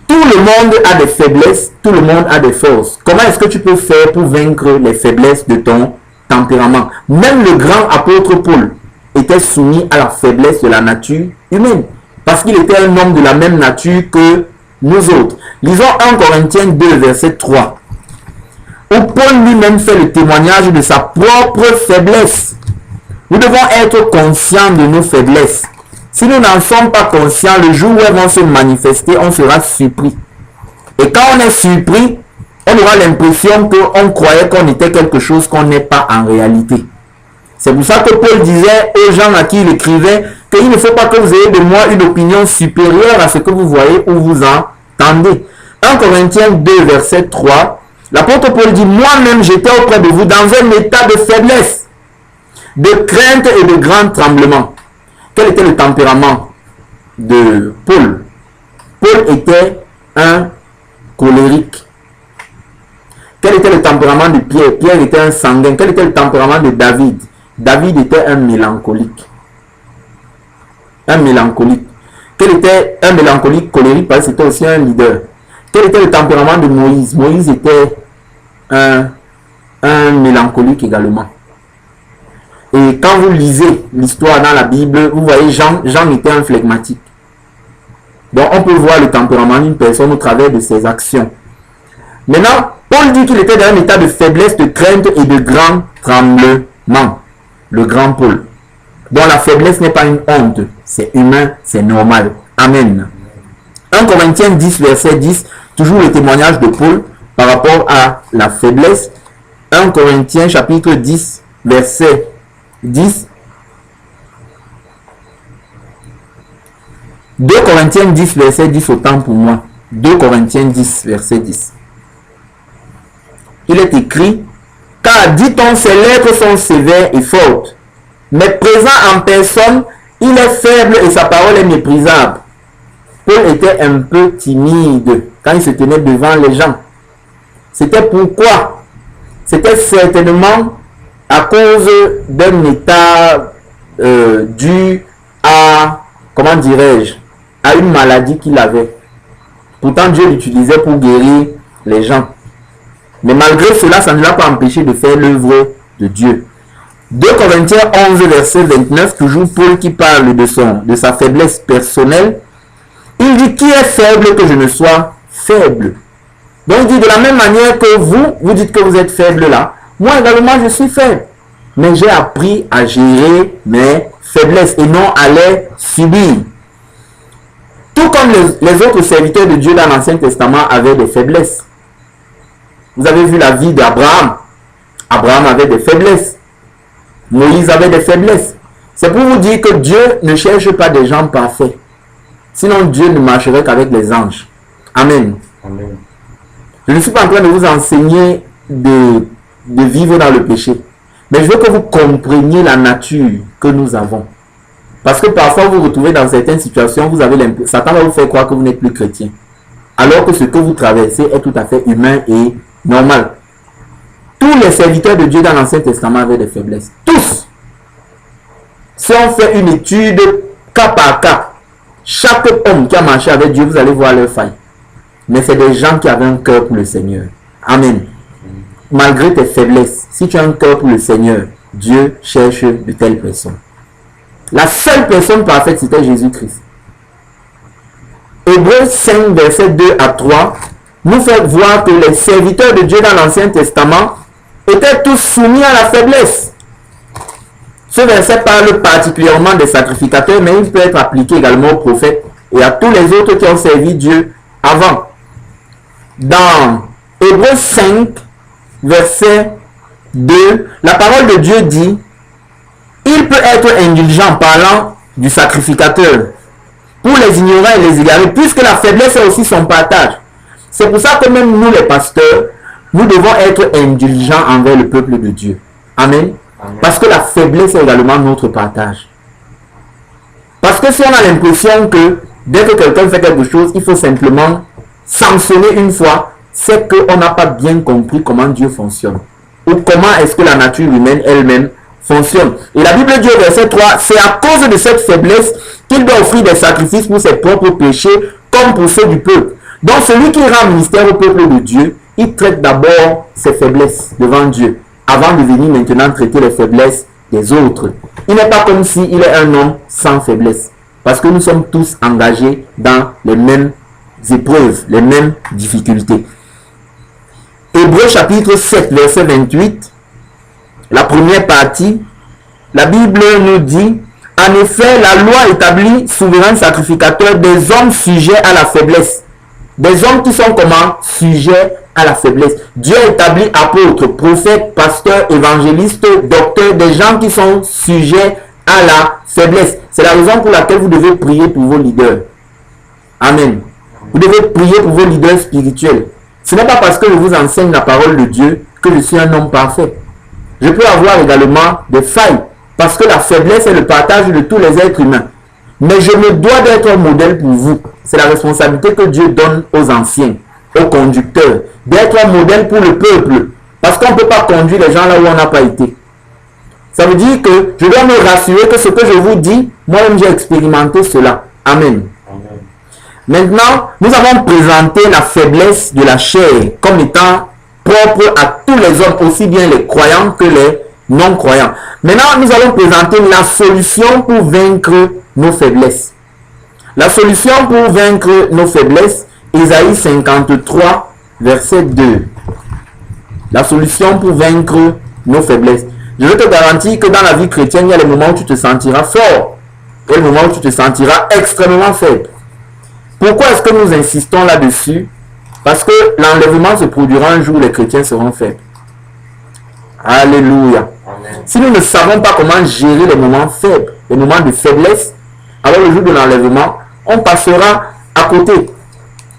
tout le monde a des faiblesses, tout le monde a des forces. Comment est-ce que tu peux faire pour vaincre les faiblesses de ton tempérament? Même le grand apôtre Paul était soumis à la faiblesse de la nature humaine. Parce qu'il était un homme de la même nature que nous autres. Lisons 1 Corinthiens 2, verset 3. Où Paul lui-même fait le témoignage de sa propre faiblesse. Nous devons être conscients de nos faiblesses. Si nous n'en sommes pas conscients, le jour où elles vont se manifester, on sera surpris. Et quand on est surpris, on aura l'impression qu'on croyait qu'on était quelque chose qu'on n'est pas en réalité. C'est pour ça que Paul disait aux gens à qui il écrivait qu'il ne faut pas que vous ayez de moi une opinion supérieure à ce que vous voyez ou vous entendez. 1 Corinthiens 2, verset 3, l'apôtre Paul dit, moi-même j'étais auprès de vous dans un état de faiblesse, de crainte et de grand tremblement. Quel était le tempérament de Paul? Paul était un colérique. Quel était le tempérament de Pierre? Pierre était un sanguin. Quel était le tempérament de David? David était un mélancolique. Un mélancolique. Quel était un mélancolique colérique? Parce que c'était aussi un leader. Quel était le tempérament de Moïse? Moïse était un mélancolique également. Et quand vous lisez l'histoire dans la Bible, vous voyez Jean était un flegmatique. Donc on peut voir le tempérament d'une personne au travers de ses actions. Maintenant, Paul dit qu'il était dans un état de faiblesse, de crainte et de grand tremblement. Le grand Paul. Donc la faiblesse n'est pas une honte. C'est humain, c'est normal. Amen. 1 Corinthiens 10, verset 10, toujours le témoignage de Paul par rapport à la faiblesse. 1 Corinthiens chapitre 10, verset 10. 2 Corinthiens 10, verset 10, autant pour moi. 2 Corinthiens 10, verset 10. Il est écrit, car dit-on, ses lettres sont sévères et fortes, mais présent en personne, il est faible et sa parole est méprisable. Paul était un peu timide quand il se tenait devant les gens. C'était pourquoi? C'était certainement à cause d'un état dû à, comment dirais-je, à une maladie qu'il avait. Pourtant, Dieu l'utilisait pour guérir les gens. Mais malgré cela, ça ne l'a pas empêché de faire l'œuvre de Dieu. 2 Corinthiens 11, verset 29, toujours Paul qui parle de sa faiblesse personnelle. Il dit, qui est faible que je ne sois faible? Donc il dit, de la même manière que vous dites que vous êtes faible là, moi également je suis faible. Mais j'ai appris à gérer mes faiblesses et non à les subir. Tout comme les autres serviteurs de Dieu dans l'Ancien Testament avaient des faiblesses. Vous avez vu la vie d'Abraham. Abraham avait des faiblesses. Moïse avait des faiblesses. C'est pour vous dire que Dieu ne cherche pas des gens parfaits. Sinon Dieu ne marcherait qu'avec les anges. Amen. Amen. Je ne suis pas en train de vous enseigner de vivre dans le péché. Mais je veux que vous compreniez la nature que nous avons. Parce que parfois vous vous retrouvez dans certaines situations, Satan va vous faire croire que vous n'êtes plus chrétien. Alors que ce que vous traversez est tout à fait humain et normal. Tous les serviteurs de Dieu dans l'Ancien Testament avaient des faiblesses. Tous. Si on fait une étude cas par cas, chaque homme qui a marché avec Dieu, vous allez voir leurs failles. Mais c'est des gens qui avaient un cœur pour le Seigneur. Amen. Malgré tes faiblesses, si tu as un cœur pour le Seigneur, Dieu cherche de telles personnes. La seule personne parfaite, c'était Jésus-Christ. Hébreux 5, verset 2 à 3, nous fait voir que les serviteurs de Dieu dans l'Ancien Testament étaient tous soumis à la faiblesse. Ce verset parle particulièrement des sacrificateurs, mais il peut être appliqué également aux prophètes et à tous les autres qui ont servi Dieu avant. Dans Hébreux 5, verset 2, la parole de Dieu dit, il peut être indulgent parlant du sacrificateur pour les ignorants et les égarés, puisque la faiblesse est aussi son partage. C'est pour ça que même nous les pasteurs, nous devons être indulgents envers le peuple de Dieu. Amen. Amen. Parce que la faiblesse est également notre partage. Parce que si on a l'impression que dès que quelqu'un fait quelque chose, il faut simplement sanctionner une fois, c'est qu'on n'a pas bien compris comment Dieu fonctionne. Ou comment est-ce que la nature humaine elle-même fonctionne. Et la Bible dit au verset 3, c'est à cause de cette faiblesse qu'il doit offrir des sacrifices pour ses propres péchés comme pour ceux du peuple. Donc celui qui rend ministère au peuple de Dieu, il traite d'abord ses faiblesses devant Dieu, avant de venir maintenant traiter les faiblesses des autres. Il n'est pas comme s'il est un homme sans faiblesse, parce que nous sommes tous engagés dans les mêmes épreuves, les mêmes difficultés. Hébreux chapitre 7, verset 28, la première partie, la Bible nous dit, En effet, la loi établit souverain sacrificateur des hommes sujets à la faiblesse. Des hommes qui sont comment? Sujets à la faiblesse. Dieu établit apôtres, prophètes, pasteurs, évangélistes, docteurs, des gens qui sont sujets à la faiblesse. C'est la raison pour laquelle vous devez prier pour vos leaders. Amen. Vous devez prier pour vos leaders spirituels. Ce n'est pas parce que je vous enseigne la parole de Dieu que je suis un homme parfait. Je peux avoir également des failles, parce que la faiblesse est le partage de tous les êtres humains. Mais je me dois d'être un modèle pour vous. C'est la responsabilité que Dieu donne aux anciens, aux conducteurs, d'être un modèle pour le peuple. Parce qu'on ne peut pas conduire les gens là où on n'a pas été. Ça veut dire que je dois me rassurer que ce que je vous dis, moi-même j'ai expérimenté cela. Amen. Amen. Maintenant, nous avons présenté la faiblesse de la chair comme étant propre à tous les hommes, aussi bien les croyants que les non-croyants. Maintenant, nous allons présenter la solution pour vaincre nos faiblesses. La solution pour vaincre nos faiblesses, Ésaïe 53, verset 2. La solution pour vaincre nos faiblesses. Je te garantis que dans la vie chrétienne, il y a les moments où tu te sentiras fort et les moments où tu te sentiras extrêmement faible. Pourquoi est-ce que nous insistons là-dessus? Parce que l'enlèvement se produira un jour où les chrétiens seront faibles. Alléluia. Amen. Si nous ne savons pas comment gérer les moments faibles, les moments de faiblesse, alors le jour de l'enlèvement, on passera à côté.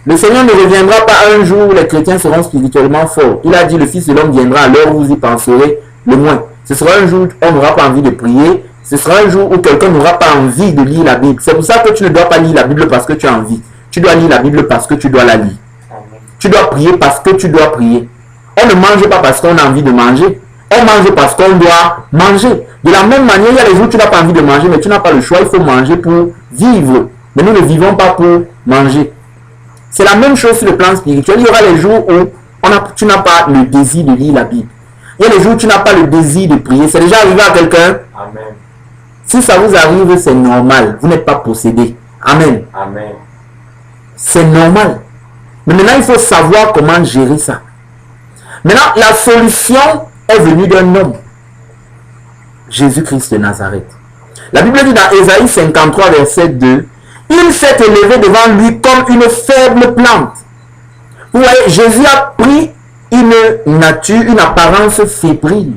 Le Seigneur ne reviendra pas un jour où les chrétiens seront spirituellement forts. Il a dit, le Fils de l'homme viendra à l'heure où vous y penserez le moins. Ce sera un jour où on n'aura pas envie de prier. Ce sera un jour où quelqu'un n'aura pas envie de lire la Bible. C'est pour ça que tu ne dois pas lire la Bible parce que tu as envie. Tu dois lire la Bible parce que tu dois la lire. Tu dois prier parce que tu dois prier. On ne mange pas parce qu'on a envie de manger. On mange parce qu'on doit manger. De la même manière, il y a les jours où tu n'as pas envie de manger, mais tu n'as pas le choix. Il faut manger pour vivre. Mais nous ne vivons pas pour manger. C'est la même chose sur le plan spirituel. Il y aura les jours où tu n'as pas le désir de lire la Bible. Il y a les jours où tu n'as pas le désir de prier. C'est déjà arrivé à quelqu'un? Amen. Si ça vous arrive, c'est normal. Vous n'êtes pas possédé. Amen. Amen. C'est normal. Mais maintenant, il faut savoir comment gérer ça. Maintenant, la solution est venue d'un homme. Jésus-Christ de Nazareth. La Bible dit dans Ésaïe 53, verset 2, « Il s'est élevé devant lui comme une faible plante. » Vous voyez, Jésus a pris une nature, une apparence fébrile.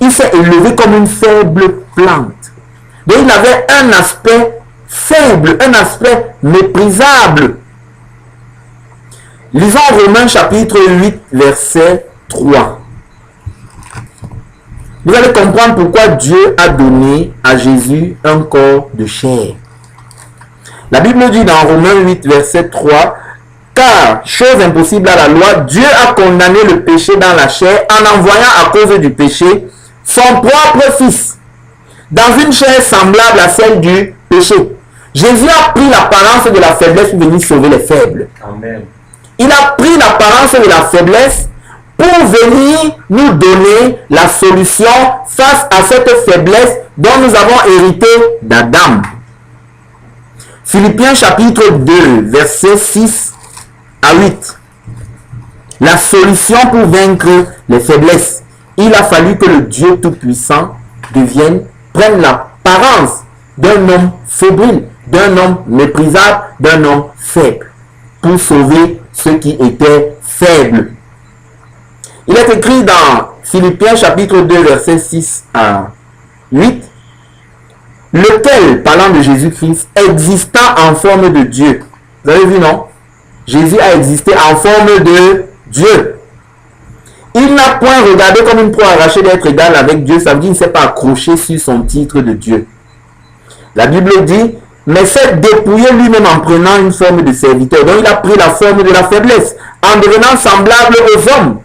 Il s'est élevé comme une faible plante. Donc, il avait un aspect faible, un aspect méprisable. Lisons Romains chapitre 8, verset 3. Vous allez comprendre pourquoi Dieu a donné à Jésus un corps de chair. La Bible dit dans Romains 8, verset 3, « Car, chose impossible à la loi, Dieu a condamné le péché dans la chair en envoyant à cause du péché son propre Fils, dans une chair semblable à celle du péché. » Jésus a pris l'apparence de la faiblesse pour venir sauver les faibles. Amen. Il a pris l'apparence de la faiblesse pour venir nous donner la solution face à cette faiblesse dont nous avons hérité d'Adam. Philippiens chapitre 2, versets 6 à 8. La solution pour vaincre les faiblesses. Il a fallu que le Dieu Tout-Puissant prenne l'apparence d'un homme fébrile, d'un homme méprisable, d'un homme faible, pour sauver ceux qui étaient faibles. Il est écrit dans Philippiens chapitre 2, versets 6 à 8, lequel, parlant de Jésus-Christ, existant en forme de Dieu. Vous avez vu, non? Jésus a existé en forme de Dieu. Il n'a point regardé comme une proie arrachée d'être égal avec Dieu. Ça veut dire qu'il ne s'est pas accroché sur son titre de Dieu. La Bible dit, mais s'est dépouillé lui-même en prenant une forme de serviteur. Donc il a pris la forme de la faiblesse, en devenant semblable aux hommes,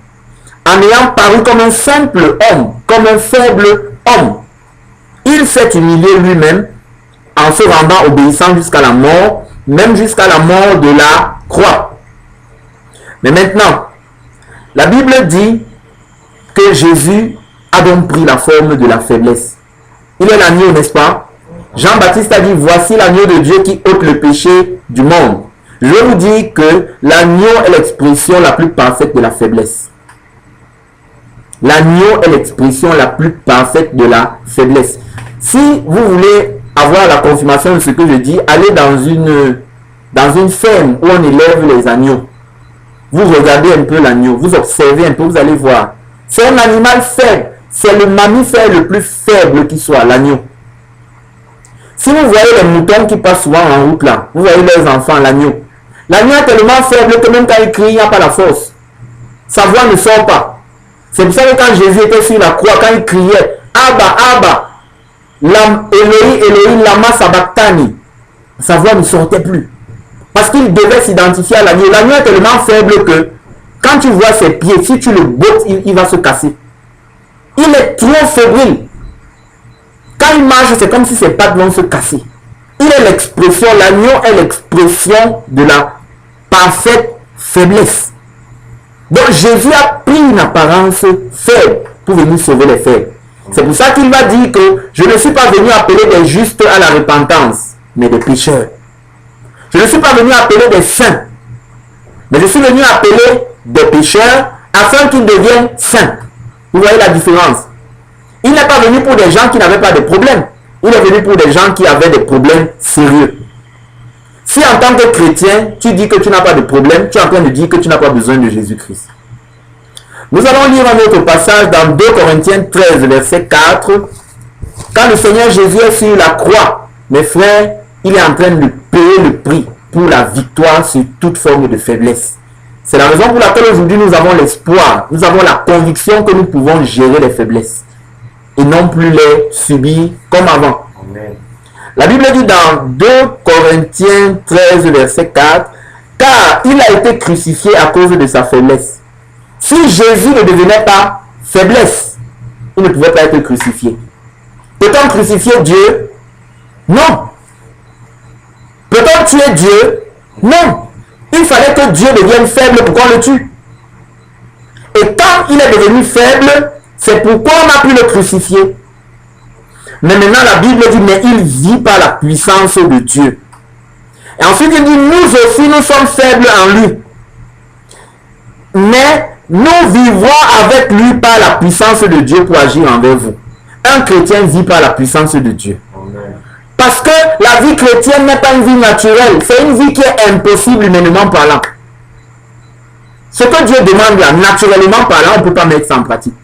en ayant paru comme un simple homme, comme un faible homme. Il s'est humilié lui-même en se rendant obéissant jusqu'à la mort, même jusqu'à la mort de la croix. Mais maintenant, la Bible dit que Jésus a donc pris la forme de la faiblesse. Il est l'agneau, n'est-ce pas? Jean-Baptiste a dit, voici l'agneau de Dieu qui ôte le péché du monde. Je vous dis que l'agneau est l'expression la plus parfaite de la faiblesse. L'agneau est l'expression la plus parfaite de la faiblesse. Si vous voulez avoir la confirmation de ce que je dis, allez dans une ferme où on élève les agneaux. Vous regardez un peu l'agneau, vous observez un peu, vous allez voir. C'est un animal faible. C'est le mammifère le plus faible qui soit, l'agneau. Si vous voyez les moutons qui passent souvent en route là, vous voyez leurs enfants, l'agneau. L'agneau est tellement faible que même quand il crie, il n'y a pas la force. Sa voix ne sort pas. C'est pour ça que quand Jésus était sur la croix, quand il criait, Abba, Abba, Elohim, Elohim, lama sabachthani, sa voix ne sortait plus. Parce qu'il devait s'identifier à l'agneau. L'agneau est tellement faible que quand tu vois ses pieds, si tu le bottes, il va se casser. Il est trop fébrile. Quand il marche, c'est comme si ses pattes vont se casser. Il est l'expression, l'agneau est l'expression de la parfaite faiblesse. Donc Jésus a pris une apparence faible pour venir sauver les faibles. C'est pour ça qu'il va dire que je ne suis pas venu appeler des justes à la repentance, mais des pécheurs. Je ne suis pas venu appeler des saints, mais je suis venu appeler des pécheurs afin qu'ils deviennent saints. Vous voyez la différence? Il n'est pas venu pour des gens qui n'avaient pas de problème. Il est venu pour des gens qui avaient des problèmes sérieux. Si en tant que chrétien, tu dis que tu n'as pas de problème, tu es en train de dire que tu n'as pas besoin de Jésus-Christ. Nous allons lire un autre passage dans 2 Corinthiens 13, verset 4. Quand le Seigneur Jésus est sur la croix, mes frères, il est en train de payer le prix pour la victoire sur toute forme de faiblesse. C'est la raison pour laquelle aujourd'hui nous avons l'espoir, nous avons la conviction que nous pouvons gérer les faiblesses et non plus les subir comme avant. Amen. La Bible dit dans 2 Corinthiens 13, verset 4, car il a été crucifié à cause de sa faiblesse. Si Jésus ne devenait pas faiblesse, il ne pouvait pas être crucifié. Peut-on crucifier Dieu? Non. Peut-on tuer Dieu? Non. Il fallait que Dieu devienne faible pour qu'on le tue. Et quand il est devenu faible, c'est pourquoi on a pu le crucifier. Mais maintenant la Bible dit, mais il vit par la puissance de Dieu. Et ensuite il dit, nous aussi nous sommes faibles en lui. Mais nous vivons avec lui par la puissance de Dieu pour agir envers vous. Un chrétien vit par la puissance de Dieu. Amen. Parce que la vie chrétienne n'est pas une vie naturelle. C'est une vie qui est impossible humainement parlant. Ce que Dieu demande là, naturellement parlant, on ne peut pas mettre ça en pratique.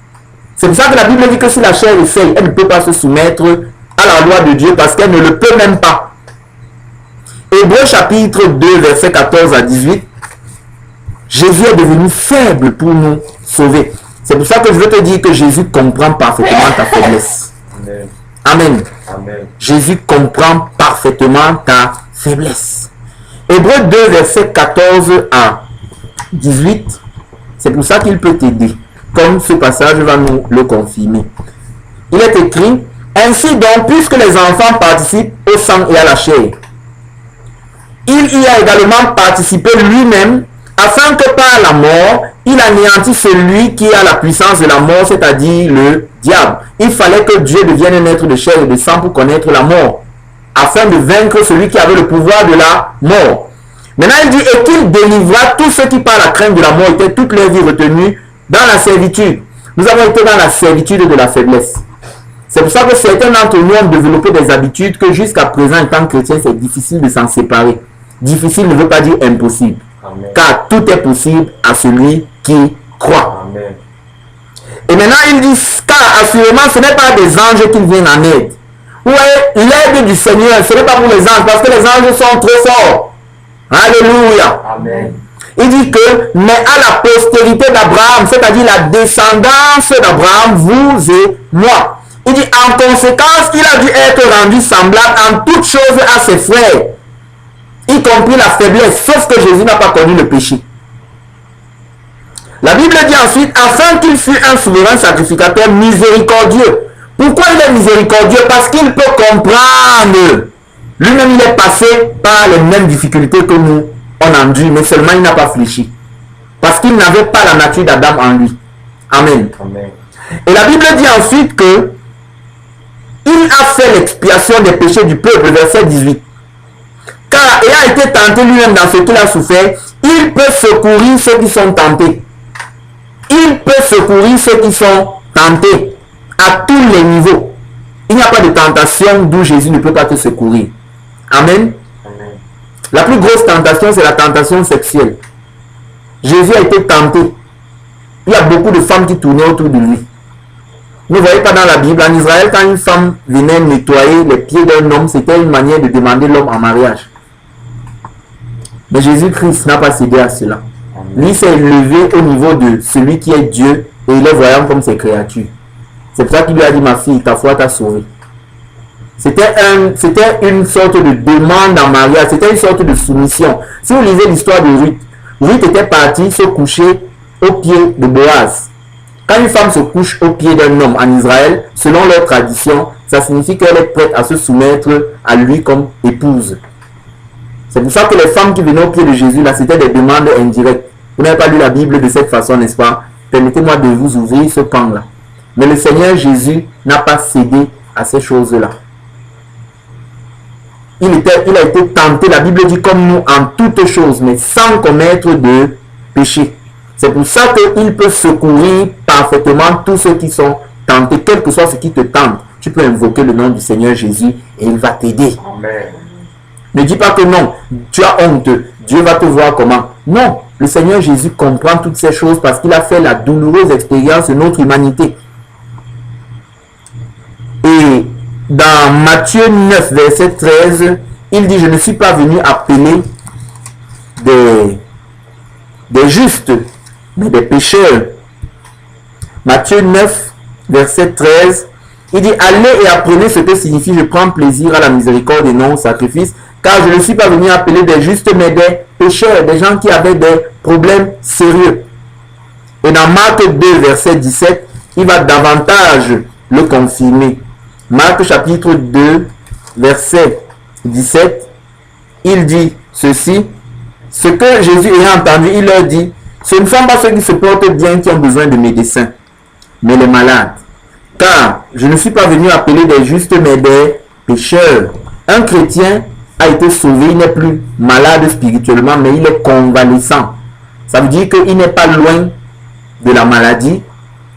C'est pour ça que la Bible dit que si la chair essaye, elle ne peut pas se soumettre à la loi de Dieu parce qu'elle ne le peut même pas. Hébreux chapitre 2, verset 14 à 18. Jésus est devenu faible pour nous sauver. C'est pour ça que je veux te dire que Jésus comprend parfaitement ta faiblesse. Amen. Amen. Amen. Jésus comprend parfaitement ta faiblesse. Hébreux 2, verset 14 à 18. C'est pour ça qu'il peut t'aider. Comme ce passage va nous le confirmer. Il est écrit, ainsi donc, puisque les enfants participent au sang et à la chair, il y a également participé lui-même, afin que par la mort, il anéantisse celui qui a la puissance de la mort, c'est-à-dire le diable. Il fallait que Dieu devienne un être de chair et de sang pour connaître la mort, afin de vaincre celui qui avait le pouvoir de la mort. Maintenant, il dit, et qu'il délivra tous ceux qui par la crainte de la mort étaient toute leur vie retenus dans la servitude. Nous avons été dans la servitude de la faiblesse. C'est pour ça que certains d'entre nous ont développé des habitudes que jusqu'à présent, en tant que chrétien, c'est difficile de s'en séparer. Difficile ne veut pas dire impossible. Amen. Car tout est possible à celui qui croit. Amen. Et maintenant, il dit, car assurément, ce n'est pas des anges qui viennent en aide. Oui, l'aide du Seigneur, ce n'est pas pour les anges, parce que les anges sont trop forts. Alléluia. Amen. Il dit que, mais à la postérité d'Abraham, c'est-à-dire la descendance d'Abraham, vous et moi. Il dit, en conséquence, il a dû être rendu semblable en toutes choses à ses frères, y compris la faiblesse, sauf que Jésus n'a pas connu le péché. La Bible dit ensuite, afin qu'il fût un souverain sacrificateur miséricordieux. Pourquoi il est miséricordieux? Parce qu'il peut comprendre. Lui-même, il est passé par les mêmes difficultés que nous, on endure, mais seulement il n'a pas fléchi. Parce qu'il n'avait pas la nature d'Adam en lui. Amen. Amen. Et la Bible dit ensuite que il a fait l'expiation des péchés du peuple, verset 18. Car ayant été tenté lui-même dans ce qu'il a souffert, il peut secourir ceux qui sont tentés. Il peut secourir ceux qui sont tentés à tous les niveaux. Il n'y a pas de tentation d'où Jésus ne peut pas te secourir. Amen. La plus grosse tentation, c'est la tentation sexuelle. Jésus a été tenté. Il y a beaucoup de femmes qui tournaient autour de lui. Vous ne voyez pas dans la Bible, en Israël, quand une femme venait nettoyer les pieds d'un homme, c'était une manière de demander l'homme en mariage. Mais Jésus-Christ n'a pas cédé à cela. Lui s'est élevé au niveau de celui qui est Dieu et il est voyant comme ses créatures. C'est pour ça qu'il lui a dit, ma fille, ta foi t'a sauvée. C'était une sorte de demande en mariage, c'était une sorte de soumission. Si vous lisez l'histoire de Ruth, Ruth était partie se coucher au pied de Boaz. Quand une femme se couche au pied d'un homme en Israël, selon leur tradition, ça signifie qu'elle est prête à se soumettre à lui comme épouse. C'est pour ça que les femmes qui venaient au pied de Jésus, là, c'était des demandes indirectes. Vous n'avez pas lu la Bible de cette façon, n'est-ce pas? Permettez-moi de vous ouvrir ce pan-là. Mais le Seigneur Jésus n'a pas cédé à ces choses-là. Il a été tenté, la Bible dit, comme nous en toutes choses, mais sans commettre de péché. C'est pour ça qu'il peut secourir parfaitement tous ceux qui sont tentés, quel que soit ce qui te tente. Tu peux invoquer le nom du Seigneur Jésus et il va t'aider. Ne dis pas que non, tu as honte, Dieu va te voir comment. Non, le Seigneur Jésus comprend toutes ces choses parce qu'il a fait la douloureuse expérience de notre humanité. Et dans Matthieu 9, verset 13, il dit, je ne suis pas venu appeler des justes, mais des pécheurs. Matthieu 9, verset 13, il dit, allez et apprenez ce que signifie, je prends plaisir à la miséricorde et non au sacrifice, car je ne suis pas venu appeler des justes, mais des pécheurs, des gens qui avaient des problèmes sérieux. Et dans Marc 2, verset 17, il va davantage le confirmer. Marc chapitre 2, verset 17, il dit ceci, ce que Jésus ayant entendu, il leur dit, ce ne sont pas ceux qui se portent bien qui ont besoin de médecins, mais les malades. Car je ne suis pas venu appeler des justes, mais des pécheurs. Un chrétien a été sauvé, il n'est plus malade spirituellement, mais il est convalescent. Ça veut dire qu'il n'est pas loin de la maladie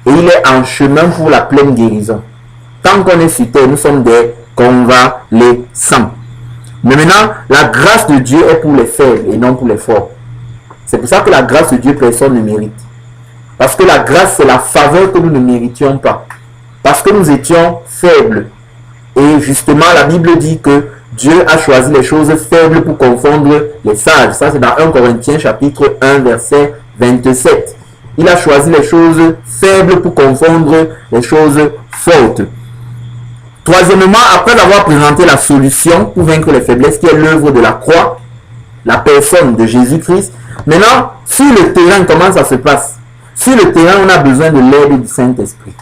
et il est en chemin pour la pleine guérison. Tant qu'on est sur terre, nous sommes des convalescents. Mais maintenant, la grâce de Dieu est pour les faibles et non pour les forts. C'est pour ça que la grâce de Dieu, personne ne mérite. Parce que la grâce, c'est la faveur que nous ne méritions pas. Parce que nous étions faibles. Et justement, la Bible dit que Dieu a choisi les choses faibles pour confondre les sages. Ça, c'est dans 1 Corinthiens chapitre 1, verset 27. Il a choisi les choses faibles pour confondre les choses fortes. Troisièmement, après avoir présenté la solution pour vaincre les faiblesses, qui est l'œuvre de la croix, la personne de Jésus-Christ, maintenant, sur le terrain, comment ça se passe? Sur le terrain, on a besoin de l'aide du Saint-Esprit.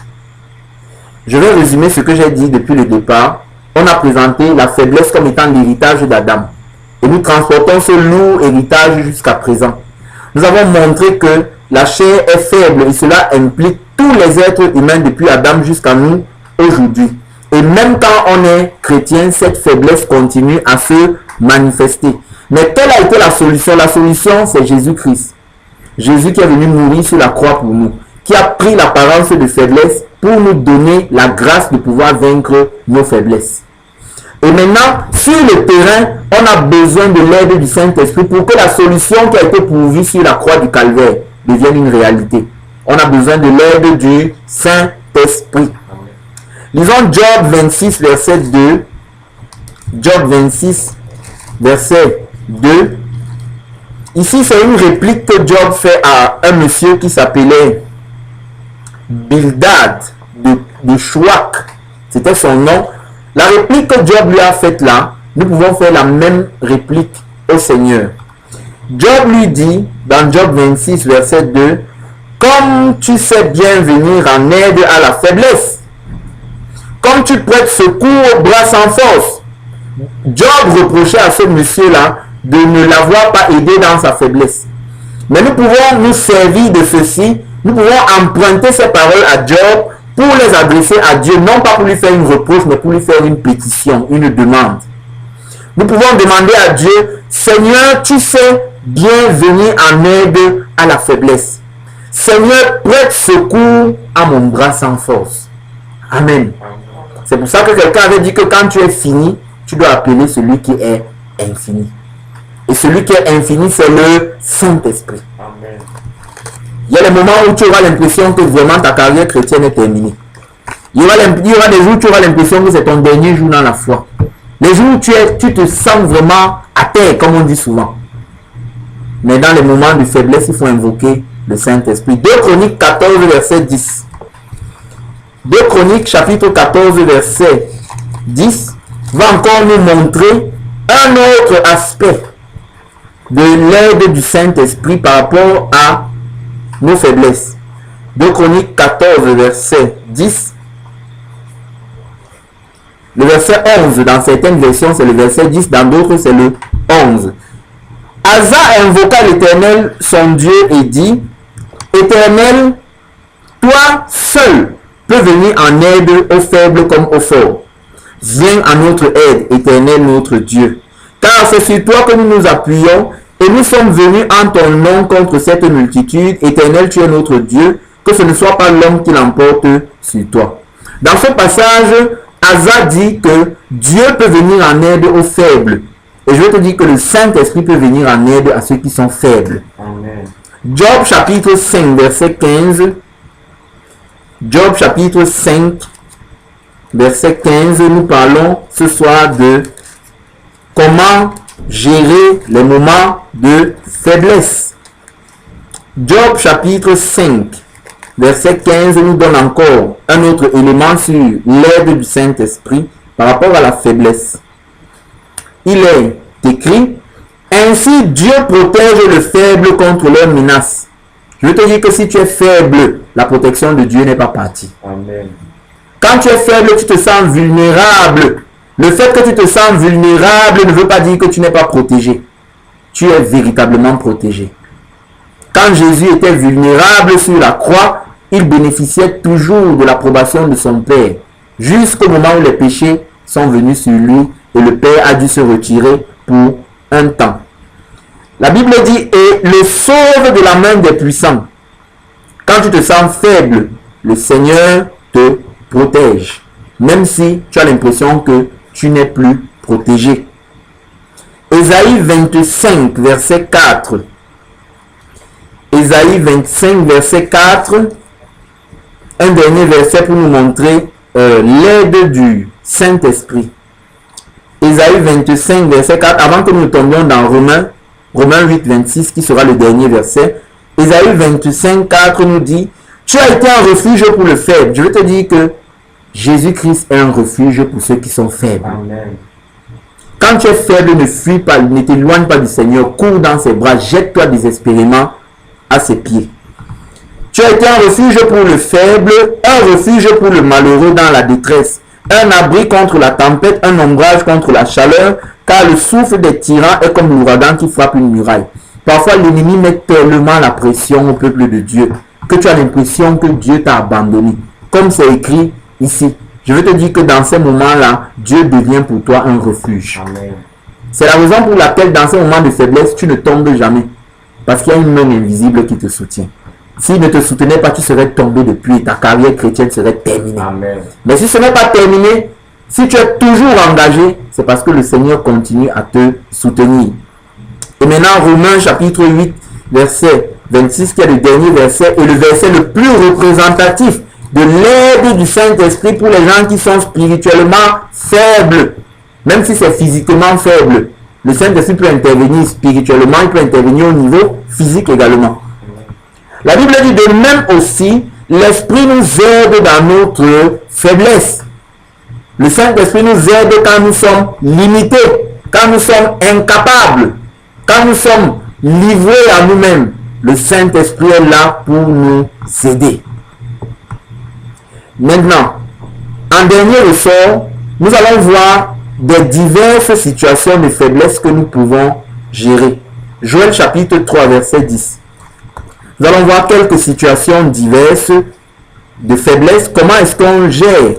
Je vais résumer ce que j'ai dit depuis le départ. On a présenté la faiblesse comme étant l'héritage d'Adam. Et nous transportons ce lourd héritage jusqu'à présent. Nous avons montré que la chair est faible et cela implique tous les êtres humains depuis Adam jusqu'à nous aujourd'hui. Et même quand on est chrétien, cette faiblesse continue à se manifester. Mais quelle a été la solution? La solution, c'est Jésus-Christ. Jésus qui est venu mourir sur la croix pour nous, qui a pris l'apparence de faiblesse pour nous donner la grâce de pouvoir vaincre nos faiblesses. Et maintenant, sur le terrain, on a besoin de l'aide du Saint-Esprit pour que la solution qui a été pourvue sur la croix du Calvaire devienne une réalité. On a besoin de l'aide du Saint-Esprit. Lisons Job 26, verset 2. Job 26, verset 2. Ici, c'est une réplique que Job fait à un monsieur qui s'appelait Bildad de Chouac. C'était son nom. La réplique que Job lui a faite là, nous pouvons faire la même réplique au Seigneur. Job lui dit, dans Job 26, verset 2, « Comme tu sais bien venir en aide à la faiblesse, comme tu prêtes secours au bras sans force. » Job reprochait à ce monsieur-là de ne l'avoir pas aidé dans sa faiblesse. Mais nous pouvons nous servir de ceci, nous pouvons emprunter ces paroles à Job pour les adresser à Dieu, non pas pour lui faire une reproche, mais pour lui faire une pétition, une demande. Nous pouvons demander à Dieu, Seigneur, tu sais bien venir en aide à la faiblesse. Seigneur, prête secours à mon bras sans force. Amen. C'est pour ça que quelqu'un avait dit que quand tu es fini, tu dois appeler celui qui est infini. Et celui qui est infini, c'est le Saint-Esprit. Amen. Il y a des moments où tu auras l'impression que vraiment ta carrière chrétienne est terminée. Il y aura des jours où tu auras l'impression que c'est ton dernier jour dans la foi. Les jours où tu te sens vraiment à terre, comme on dit souvent. Mais dans les moments de faiblesse, il faut invoquer le Saint-Esprit. 2 Chroniques 14, verset 10. 2 Chroniques, chapitre 14, verset 10, va encore nous montrer un autre aspect de l'aide du Saint-Esprit par rapport à nos faiblesses. 2 Chroniques 14, verset 10. Le verset 11, dans certaines versions, c'est le verset 10, dans d'autres, c'est le 11. Asa invoqua l'Éternel, son Dieu, et dit, Éternel, toi seul peux venir en aide aux faibles comme aux forts. Viens à notre aide, Éternel, notre Dieu. Car c'est sur toi que nous nous appuyons, et nous sommes venus en ton nom contre cette multitude. Éternel, tu es notre Dieu, que ce ne soit pas l'homme qui l'emporte sur toi. Dans ce passage, Asa dit que Dieu peut venir en aide aux faibles. Et je veux te dire que le Saint-Esprit peut venir en aide à ceux qui sont faibles. Amen. Job chapitre 5, verset 15. Job chapitre 5, verset 15. Nous parlons ce soir de comment gérer les moments de faiblesse. Job chapitre 5, verset 15 nous donne encore un autre élément sur l'aide du Saint-Esprit par rapport à la faiblesse. Il est écrit, ainsi Dieu protège le faible contre leurs menaces. Je veux te dire que si tu es faible, la protection de Dieu n'est pas partie. Amen. Quand tu es faible, tu te sens vulnérable. Le fait que tu te sens vulnérable ne veut pas dire que tu n'es pas protégé. Tu es véritablement protégé. Quand Jésus était vulnérable sur la croix, il bénéficiait toujours de l'approbation de son Père, jusqu'au moment où les péchés sont venus sur lui et le Père a dû se retirer pour un temps. La Bible dit, et le sauve de la main des puissants. Quand tu te sens faible, le Seigneur te protège, même si tu as l'impression que tu n'es plus protégé. Ésaïe 25, verset 4. Ésaïe 25, verset 4. Un dernier verset pour nous montrer l'aide du Saint-Esprit. Ésaïe 25, verset 4. Avant que nous tombions dans Romains 8, 26, qui sera le dernier verset. Ésaïe 25, 4 nous dit, tu as été un refuge pour le faible. Je veux te dire que Jésus-Christ est un refuge pour ceux qui sont faibles. Amen. Quand tu es faible, ne fuis pas, ne t'éloigne pas du Seigneur. Cours dans ses bras, jette-toi désespérément à ses pieds. Tu as été un refuge pour le faible, un refuge pour le malheureux dans la détresse, un abri contre la tempête, un ombrage contre la chaleur, car le souffle des tyrans est comme l'ouragan qui frappe une muraille. Parfois, l'ennemi met tellement la pression au peuple de Dieu que tu as l'impression que Dieu t'a abandonné. Comme c'est écrit ici. Je veux te dire que dans ces moments-là, Dieu devient pour toi un refuge. Amen. C'est la raison pour laquelle dans ces moments de faiblesse, tu ne tombes jamais. Parce qu'il y a une main invisible qui te soutient. S'il ne te soutenait pas, tu serais tombé depuis et ta carrière chrétienne serait terminée. Amen. Mais si ce n'est pas terminé, si tu es toujours engagé, c'est parce que le Seigneur continue à te soutenir. Et maintenant, Romains chapitre 8, verset 26, qui est le dernier verset, et le verset le plus représentatif de l'aide du Saint-Esprit pour les gens qui sont spirituellement faibles. Même si c'est physiquement faible, le Saint-Esprit peut intervenir spirituellement, il peut intervenir au niveau physique également. La Bible dit de même aussi, l'Esprit nous aide dans notre faiblesse. Le Saint-Esprit nous aide quand nous sommes limités, quand nous sommes incapables, quand nous sommes livrés à nous-mêmes. Le Saint-Esprit est là pour nous aider. Maintenant, en dernier ressort, nous allons voir des diverses situations de faiblesse que nous pouvons gérer. Joël chapitre 3, verset 10. Nous allons voir quelques situations diverses de faiblesse. Comment est-ce qu'on gère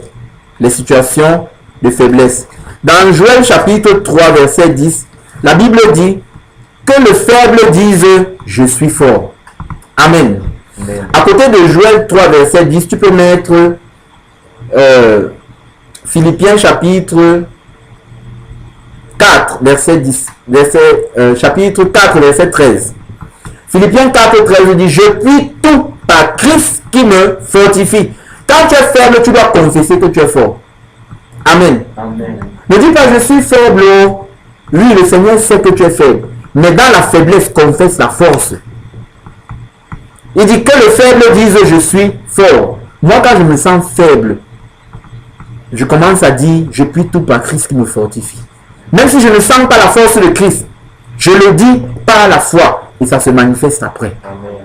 les situations de faiblesse? Dans Joël chapitre 3, verset 10, la Bible dit que le faible dise « Je suis fort ». Amen. À côté de Joël 3, verset 10, tu peux mettre Philippiens chapitre 4, verset 10, chapitre 4, verset 13. Philippiens 4, 13 dit, je puis tout par Christ qui me fortifie. Quand tu es faible, tu dois confesser que tu es fort. Amen. Amen. Ne dis pas, je suis faible. Oui, le Seigneur sait que tu es faible. Mais dans la faiblesse, confesse la force. Il dit que le faible dise, je suis fort. Moi, quand je me sens faible, je commence à dire, je puis tout par Christ qui me fortifie. Même si je ne sens pas la force de Christ, je le dis par la foi. Et ça se manifeste après. Amen.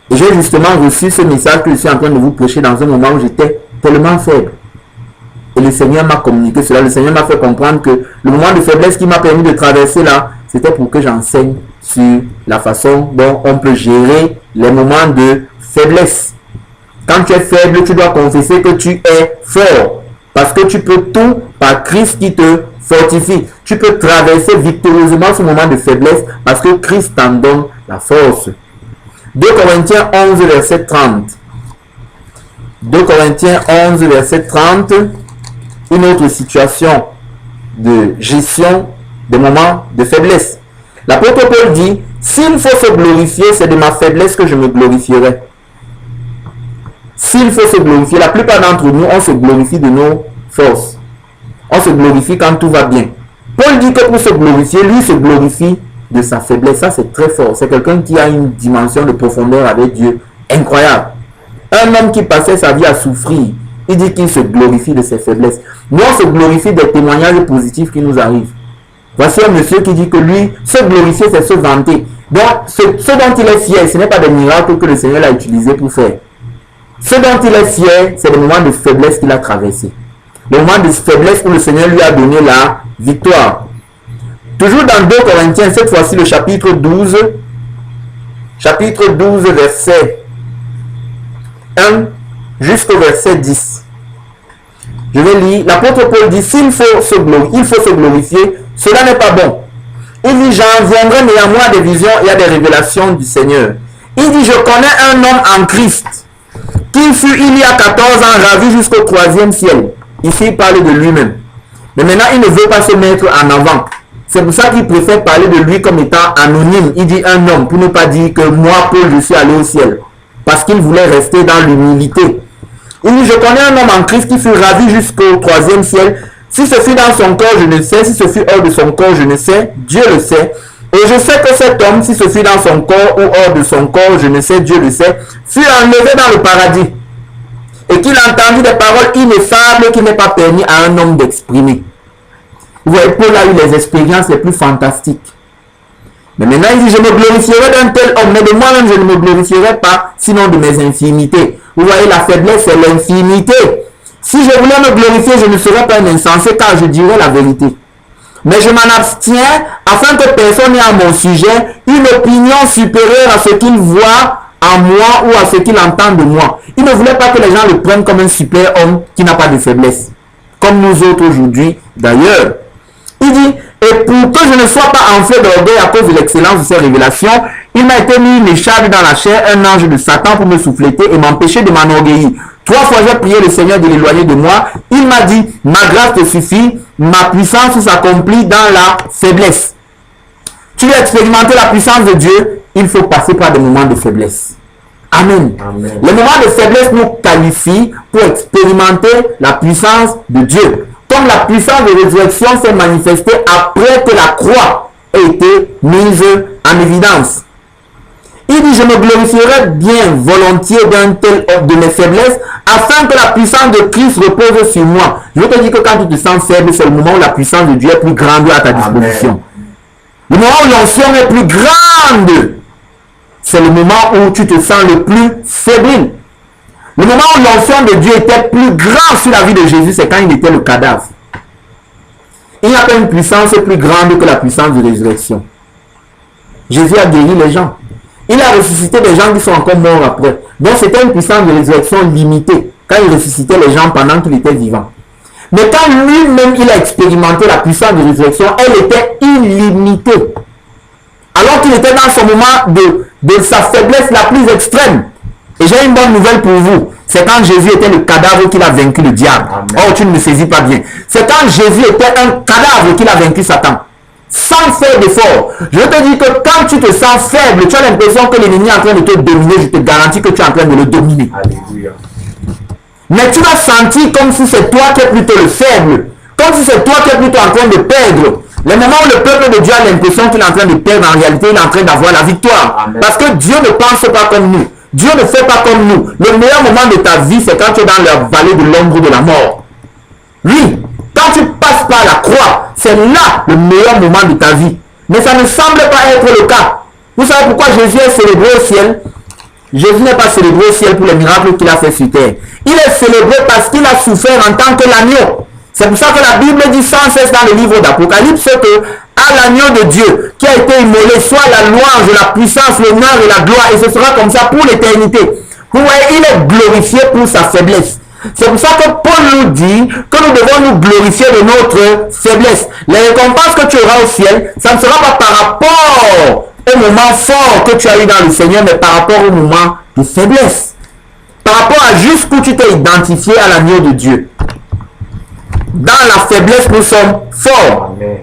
Et j'ai justement reçu ce message que je suis en train de vous prêcher dans un moment où j'étais tellement faible. Et le Seigneur m'a communiqué cela. Le Seigneur m'a fait comprendre que le moment de faiblesse qui m'a permis de traverser là, c'était pour que j'enseigne sur la façon dont on peut gérer les moments de faiblesse. Quand tu es faible, tu dois confesser que tu es fort. Parce que tu peux tout par Christ qui te fortifie. Tu peux traverser victorieusement ce moment de faiblesse parce que Christ t'en donne la force. 2 Corinthiens 11, verset 30. 2 Corinthiens 11, verset 30. Une autre situation de gestion des moments de faiblesse. L'apôtre Paul dit, s'il faut se glorifier, c'est de ma faiblesse que je me glorifierai. S'il faut se glorifier, la plupart d'entre nous, on se glorifie de nos forces. On se glorifie quand tout va bien. Paul dit que pour se glorifier, lui se glorifie de sa faiblesse. Ça, c'est très fort. C'est quelqu'un qui a une dimension de profondeur avec Dieu incroyable. Un homme qui passait sa vie à souffrir, il dit qu'il se glorifie de ses faiblesses. Nous, on se glorifie des témoignages positifs qui nous arrivent. Voici un monsieur qui dit que lui, se glorifier, c'est se vanter. Donc, ce dont il est fier, ce n'est pas des miracles que le Seigneur a utilisés pour faire. Ce dont il est fier, c'est le moment de faiblesse qu'il a traversé. Le moment de faiblesse où le Seigneur lui a donné la victoire. Toujours dans 2 Corinthiens, cette fois-ci le chapitre 12, verset 1 jusqu'au verset 10. Je vais lire. L'apôtre Paul dit, s'il faut se glorifier, il faut se glorifier, cela n'est pas bon. Il dit, j'en viendrai néanmoins à des visions et à des révélations du Seigneur. Il dit, je connais un homme en Christ qui fut il y a 14 ans ravi jusqu'au 3e ciel. Ici, il parle de lui-même. Mais maintenant, il ne veut pas se mettre en avant. C'est pour ça qu'il préfère parler de lui comme étant anonyme. Il dit un homme, pour ne pas dire que moi, Paul, je suis allé au ciel. Parce qu'il voulait rester dans l'humilité. Il dit, je connais un homme en Christ qui fut ravi jusqu'au 3e ciel. Si ce fut dans son corps, je ne sais. Si ce fut hors de son corps, je ne sais. Dieu le sait. Et je sais que cet homme, si ce fut dans son corps ou hors de son corps, je ne sais, Dieu le sait, fut enlevé dans le paradis. Et qu'il entendit des paroles ineffables qu'il n'est pas permis à un homme d'exprimer. Vous voyez, Paul a eu les expériences les plus fantastiques. Mais maintenant, il dit, je me glorifierai d'un tel homme, mais de moi-même, je ne me glorifierai pas, sinon de mes infimités. Vous voyez, la faiblesse, c'est l'infimité. Si je voulais me glorifier, je ne serais pas un insensé, car je dirais la vérité. Mais je m'en abstiens, afin que personne n'ait à mon sujet une opinion supérieure à ce qu'il voit en moi ou à ce qu'il entend de moi. Il ne voulait pas que les gens le prennent comme un super homme qui n'a pas de faiblesse. Comme nous autres aujourd'hui, d'ailleurs. Il dit, et pour que je ne sois pas enflé d'orgueil à cause de l'excellence de ces révélations, il m'a été mis une écharpe dans la chair, un ange de Satan pour me souffléter et m'empêcher de m'enorgueillir. 3 fois j'ai prié le Seigneur de l'éloigner de moi. Il m'a dit, ma grâce te suffit, ma puissance s'accomplit dans la faiblesse. Tu veux expérimenter la puissance de Dieu, il faut passer par des moments de faiblesse. Amen. Amen. Les moments de faiblesse nous qualifient pour expérimenter la puissance de Dieu. Comme la puissance de résurrection s'est manifestée après que la croix ait été mise en évidence. Il dit, je me glorifierai bien volontiers d'un tel de mes faiblesses, afin que la puissance de Christ repose sur moi. Je te dis que quand tu te sens faible, c'est le moment où la puissance de Dieu est plus grande à ta disposition. Amen. Le moment où l'onction est plus grande, c'est le moment où tu te sens le plus fébrile. Le moment où l'onction de Dieu était plus grand sur la vie de Jésus, c'est quand il était le cadavre. Il n'y a pas une puissance plus grande que la puissance de résurrection. Jésus a guéri les gens. Il a ressuscité des gens qui sont encore morts après. Donc c'était une puissance de résurrection limitée quand il ressuscitait les gens pendant qu'il était vivant. Mais quand lui-même il a expérimenté la puissance de résurrection, elle était illimitée. Alors qu'il était dans son moment de sa faiblesse la plus extrême. Et j'ai une bonne nouvelle pour vous. C'est quand Jésus était le cadavre qu'il a vaincu le diable. Amen. Oh, tu ne me saisis pas bien. C'est quand Jésus était un cadavre qu'il a vaincu Satan. Sans faire d'effort. Je te dis que quand tu te sens faible, tu as l'impression que l'ennemi est en train de te dominer. Je te garantis que tu es en train de le dominer. Alléluia. Mais tu vas sentir comme si c'est toi qui es plutôt le faible. Comme si c'est toi qui es plutôt en train de perdre. Les moments où le peuple de Dieu a l'impression qu'il est en train de perdre, en réalité, il est en train d'avoir la victoire. Amen. Parce que Dieu ne pense pas comme nous. Dieu ne fait pas comme nous. Le meilleur moment de ta vie, c'est quand tu es dans la vallée de l'ombre de la mort. Oui, quand tu passes par la croix, c'est là le meilleur moment de ta vie. Mais ça ne semble pas être le cas. Vous savez pourquoi Jésus est célébré au ciel? Jésus n'est pas célébré au ciel pour les miracles qu'il a fait sur terre. Il est célébré parce qu'il a souffert en tant que l'agneau. C'est pour ça que la Bible dit sans cesse dans le livre d'Apocalypse que à l'agneau de Dieu qui a été immolé soit la louange, la puissance, l'honneur et la gloire. Et ce sera comme ça pour l'éternité. Vous voyez, il est glorifié pour sa faiblesse. C'est pour ça que Paul nous dit que nous devons nous glorifier de notre faiblesse. Les récompenses que tu auras au ciel, ça ne sera pas par rapport au moment fort que tu as eu dans le Seigneur, mais par rapport au moment de faiblesse. Par rapport à jusqu'où tu t'es identifié à l'agneau de Dieu. Dans la faiblesse, nous sommes forts. Amen.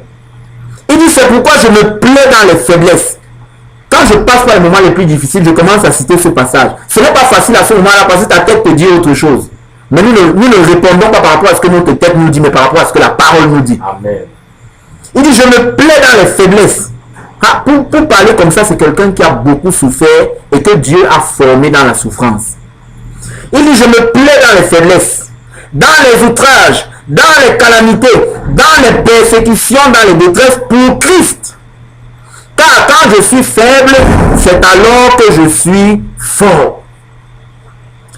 Il dit, c'est pourquoi je me plais dans les faiblesses. Quand je passe par les moments les plus difficiles, je commence à citer ce passage. Ce n'est pas facile à ce moment-là parce que ta tête te dit autre chose. Mais nous ne répondons pas par rapport à ce que notre tête nous dit, mais par rapport à ce que la parole nous dit. Amen. Il dit, je me plais dans les faiblesses. Ah, pour parler comme ça, c'est quelqu'un qui a beaucoup souffert et que Dieu a formé dans la souffrance. Il dit, je me plais dans les faiblesses, dans les outrages, dans les calamités, dans les persécutions, dans les détresses pour Christ. Car quand je suis faible, c'est alors que je suis fort.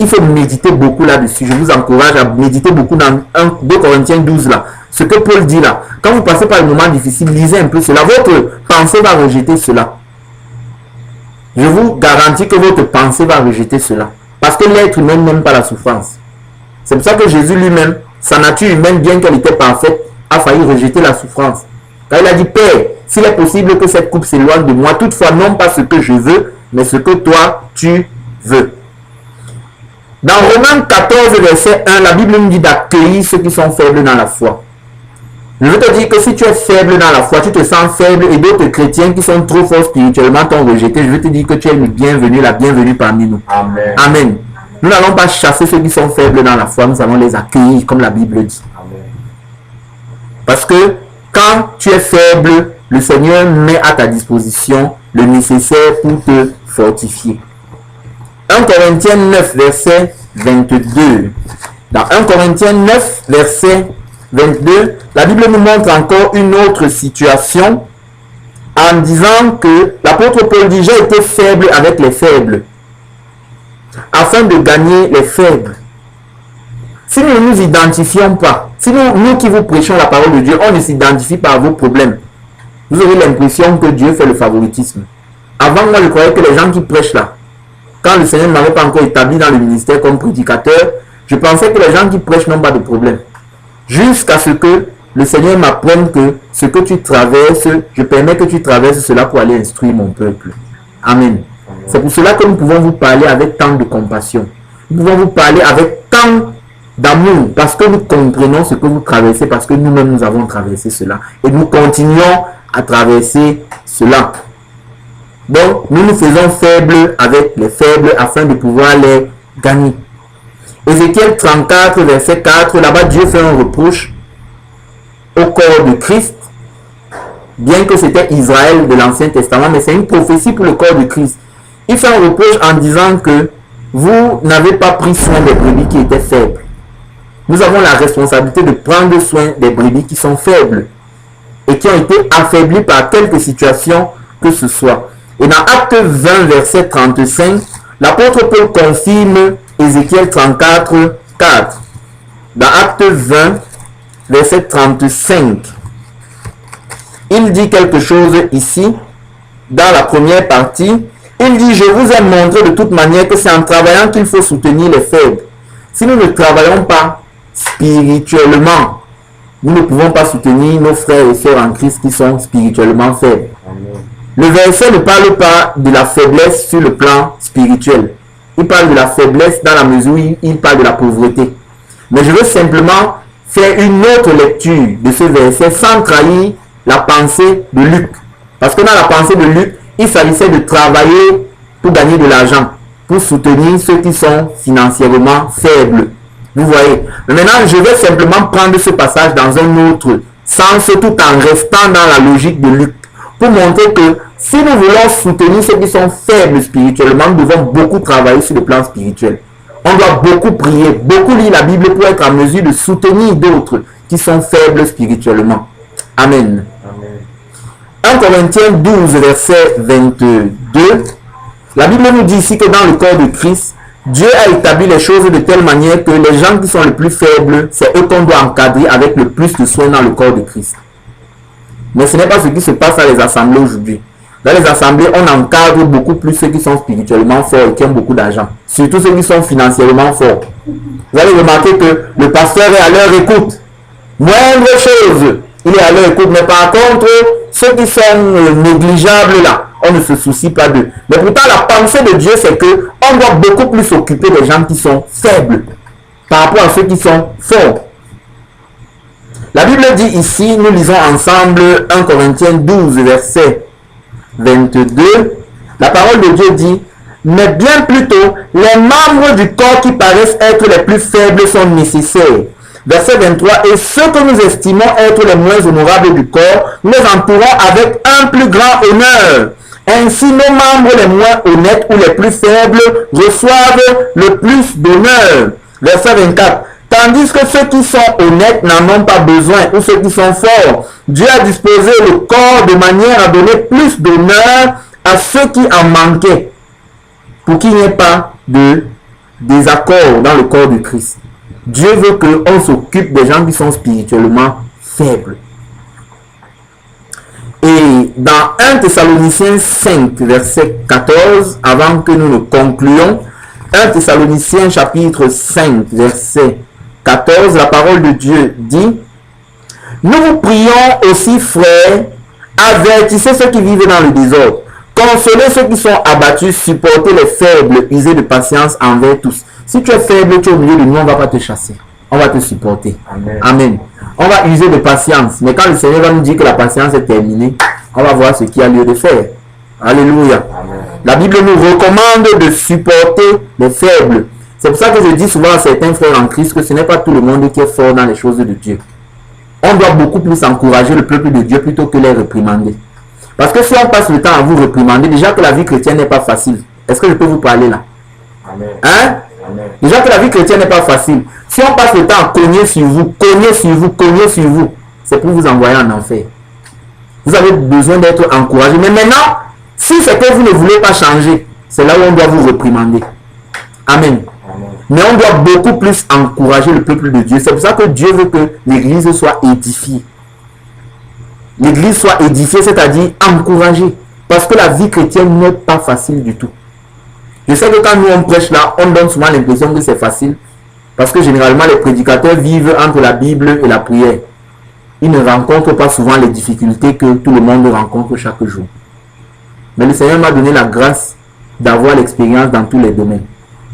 Il faut méditer beaucoup là-dessus. Je vous encourage à méditer beaucoup dans 2 Corinthiens 12 là. Ce que Paul dit là. Quand vous passez par un moment difficile, lisez un peu cela. Votre pensée va rejeter cela. Je vous garantis que votre pensée va rejeter cela. Parce que l'être humain n'aime pas la souffrance. C'est pour ça que Jésus lui-même, sa nature humaine, bien qu'elle était parfaite, a failli rejeter la souffrance. Quand il a dit, Père, s'il est possible que cette coupe s'éloigne de moi, toutefois non pas ce que je veux, mais ce que toi, tu veux. Dans Romains 14, verset 1, la Bible nous dit d'accueillir ceux qui sont faibles dans la foi. Je veux te dire que si tu es faible dans la foi, tu te sens faible et d'autres chrétiens qui sont trop forts spirituellement t'ont rejeté, je veux te dire que tu es le bienvenu, la bienvenue parmi nous. Amen. Amen. Nous n'allons pas chasser ceux qui sont faibles dans la foi, nous allons les accueillir comme la Bible dit. Amen. Parce que quand tu es faible, le Seigneur met à ta disposition le nécessaire pour te fortifier. 1 Corinthiens 9, verset 22. Dans 1 Corinthiens 9, verset 22, la Bible nous montre encore une autre situation en disant que l'apôtre Paul dit, j'ai été faible avec les faibles, afin de gagner les faibles. Si nous ne nous identifions pas, si nous qui vous prêchons la parole de Dieu, on ne s'identifie pas à vos problèmes, vous aurez l'impression que Dieu fait le favoritisme. Avant, moi, je croyais que les gens qui prêchent là, quand le Seigneur ne m'avait pas encore établi dans le ministère comme prédicateur, je pensais que les gens qui prêchent n'ont pas de problème. Jusqu'à ce que le Seigneur m'apprenne que ce que tu traverses, je permets que tu traverses cela pour aller instruire mon peuple. Amen. C'est pour cela que nous pouvons vous parler avec tant de compassion. Nous pouvons vous parler avec tant d'amour parce que nous comprenons ce que vous traversez, parce que nous-mêmes nous avons traversé cela. Et nous continuons à traverser cela. Donc, nous nous faisons faibles avec les faibles afin de pouvoir les gagner. Ézéchiel 34, verset 4, là-bas, Dieu fait un reproche au corps de Christ, bien que c'était Israël de l'Ancien Testament, mais c'est une prophétie pour le corps de Christ. Il fait un reproche en disant que vous n'avez pas pris soin des brebis qui étaient faibles. Nous avons la responsabilité de prendre soin des brebis qui sont faibles et qui ont été affaiblies par quelque situation que ce soit. Et dans Acte 20, verset 35, l'apôtre Paul confirme Ézéchiel 34, 4. Dans Acte 20, verset 35, il dit quelque chose ici, dans la première partie. Il dit, je vous ai montré de toute manière que c'est en travaillant qu'il faut soutenir les faibles. Si nous ne travaillons pas spirituellement, nous ne pouvons pas soutenir nos frères et sœurs en Christ qui sont spirituellement faibles. Amen. Le verset ne parle pas de la faiblesse sur le plan spirituel. Il parle de la faiblesse dans la mesure où il parle de la pauvreté. Mais je veux simplement faire une autre lecture de ce verset sans trahir la pensée de Luc. Parce que dans la pensée de Luc, il s'agissait de travailler pour gagner de l'argent, pour soutenir ceux qui sont financièrement faibles. Vous voyez. Mais maintenant, je vais simplement prendre ce passage dans un autre sens, tout en restant dans la logique de Luc, pour montrer que si nous voulons soutenir ceux qui sont faibles spirituellement, nous devons beaucoup travailler sur le plan spirituel. On doit beaucoup prier, beaucoup lire la Bible pour être en mesure de soutenir d'autres qui sont faibles spirituellement. Amen. Amen. 1 Corinthiens 12, verset 22. La Bible nous dit ici que dans le corps de Christ, Dieu a établi les choses de telle manière que les gens qui sont les plus faibles, c'est eux qu'on doit encadrer avec le plus de soin dans le corps de Christ. Mais ce n'est pas ce qui se passe à les assemblées aujourd'hui. Dans les assemblées, on encadre beaucoup plus ceux qui sont spirituellement forts et qui ont beaucoup d'argent. Surtout ceux qui sont financièrement forts. Vous allez remarquer que le pasteur est à leur écoute. Moindre chose, il est à leur écoute. Mais par contre, ceux qui sont négligeables là, on ne se soucie pas d'eux. Mais pourtant, la pensée de Dieu, c'est que on doit beaucoup plus s'occuper des gens qui sont faibles par rapport à ceux qui sont forts. La Bible dit ici, nous lisons ensemble 1 Corinthiens 12, verset 22. La parole de Dieu dit, mais bien plutôt, les membres du corps qui paraissent être les plus faibles sont nécessaires. Verset 23, et ceux que nous estimons être les moins honorables du corps, nous les entourons avec un plus grand honneur. Ainsi, nos membres les moins honnêtes ou les plus faibles reçoivent le plus d'honneur. Verset 24. Tandis que ceux qui sont honnêtes n'en ont pas besoin, ou ceux qui sont forts. Dieu a disposé le corps de manière à donner plus d'honneur à ceux qui en manquaient, pour qu'il n'y ait pas de désaccord dans le corps du Christ. Dieu veut qu'on s'occupe des gens qui sont spirituellement faibles. Et dans 1 Thessaloniciens 5, verset 14, avant que nous ne concluions, 1 Thessaloniciens chapitre 5, verset 14, la parole de Dieu dit, nous vous prions aussi, frères, avertissez ceux qui vivent dans le désordre, consolez ceux qui sont abattus, supportez les faibles, usez de patience envers tous. Si tu es faible, tu es au milieu de nous, on ne va pas te chasser, on va te supporter. Amen. Amen. On va user de patience, mais quand le Seigneur va nous dire que la patience est terminée, on va voir ce qu'il y a lieu de faire. Alléluia. Amen. La Bible nous recommande de supporter les faibles. C'est pour ça que je dis souvent à certains frères en Christ que ce n'est pas tout le monde qui est fort dans les choses de Dieu. On doit beaucoup plus encourager le peuple de Dieu plutôt que les réprimander. Parce que si on passe le temps à vous réprimander, déjà que la vie chrétienne n'est pas facile. Est-ce que je peux vous parler là? Amen. Hein? Amen. Déjà que la vie chrétienne n'est pas facile. Si on passe le temps à cogner sur vous, c'est pour vous envoyer en enfer. Vous avez besoin d'être encouragé. Mais maintenant, si c'est que vous ne voulez pas changer, c'est là où on doit vous réprimander. Amen. Amen. Mais on doit beaucoup plus encourager le peuple de Dieu. C'est pour ça que Dieu veut que l'église soit édifiée. L'église soit édifiée, c'est-à-dire encouragée. Parce que la vie chrétienne n'est pas facile du tout. Je sais que quand nous on prêche là, on donne souvent l'impression que c'est facile. Parce que généralement les prédicateurs vivent entre la Bible et la prière. Ils ne rencontrent pas souvent les difficultés que tout le monde rencontre chaque jour. Mais le Seigneur m'a donné la grâce d'avoir l'expérience dans tous les domaines.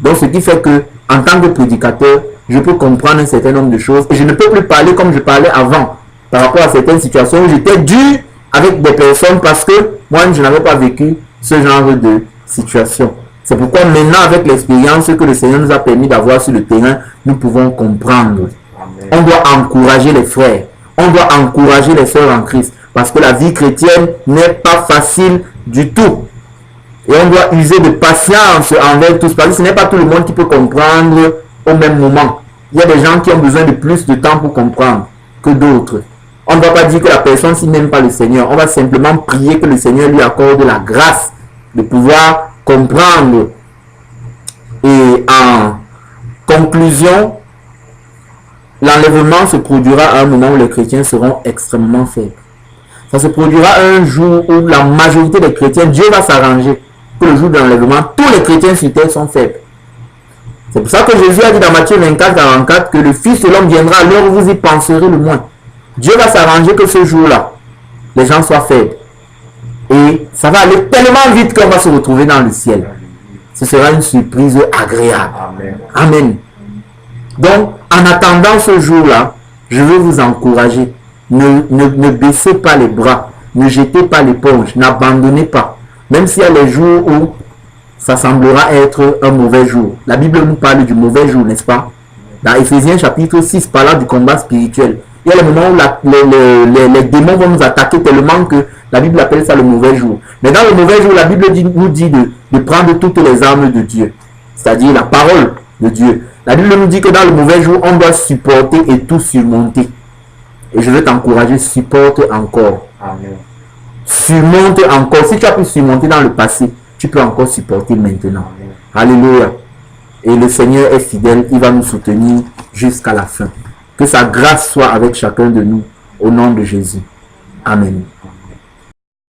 Donc ce qui fait que, en tant que prédicateur, je peux comprendre un certain nombre de choses. Et je ne peux plus parler comme je parlais avant, par rapport à certaines situations où j'étais dur avec des personnes parce que moi je n'avais pas vécu ce genre de situation. C'est pourquoi maintenant, avec l'expérience que le Seigneur nous a permis d'avoir sur le terrain, nous pouvons comprendre. Amen. On doit encourager les frères. On doit encourager les sœurs en Christ. Parce que la vie chrétienne n'est pas facile du tout. Et on doit user de patience envers tous. Parce que ce n'est pas tout le monde qui peut comprendre au même moment. Il y a des gens qui ont besoin de plus de temps pour comprendre que d'autres. On ne va pas dire que la personne s'il n'aime pas le Seigneur. On va simplement prier que le Seigneur lui accorde la grâce de pouvoir comprendre. Et en conclusion, l'enlèvement se produira à un moment où les chrétiens seront extrêmement faibles. Ça se produira un jour où la majorité des chrétiens, Dieu va s'arranger que le jour de l'enlèvement, tous les chrétiens sur terre sont faibles. C'est pour ça que Jésus a dit dans Matthieu 24, 44 que le Fils de l'homme viendra à l'heure où vous y penserez le moins. Dieu va s'arranger que ce jour-là, les gens soient faibles. Et ça va aller tellement vite qu'on va se retrouver dans le ciel. Ce sera une surprise agréable. Amen. Amen. Donc, en attendant ce jour-là, je veux vous encourager. Ne baissez pas les bras. Ne jetez pas l'éponge. N'abandonnez pas. Même s'il y a les jours où ça semblera être un mauvais jour. La Bible nous parle du mauvais jour, n'est-ce pas? Dans Éphésiens chapitre 6, parlant du combat spirituel. Il y a le moment où les démons vont nous attaquer tellement que la Bible appelle ça le mauvais jour. Mais dans le mauvais jour, la Bible nous dit de prendre toutes les armes de Dieu. C'est-à-dire la parole de Dieu. La Bible nous dit que dans le mauvais jour, on doit supporter et tout surmonter. Et je veux t'encourager, supporte encore. Amen. Surmonte encore. Si tu as pu surmonter dans le passé, tu peux encore supporter maintenant. Amen. Alléluia. Et le Seigneur est fidèle, il va nous soutenir jusqu'à la fin. Que sa grâce soit avec chacun de nous, au nom de Jésus. Amen.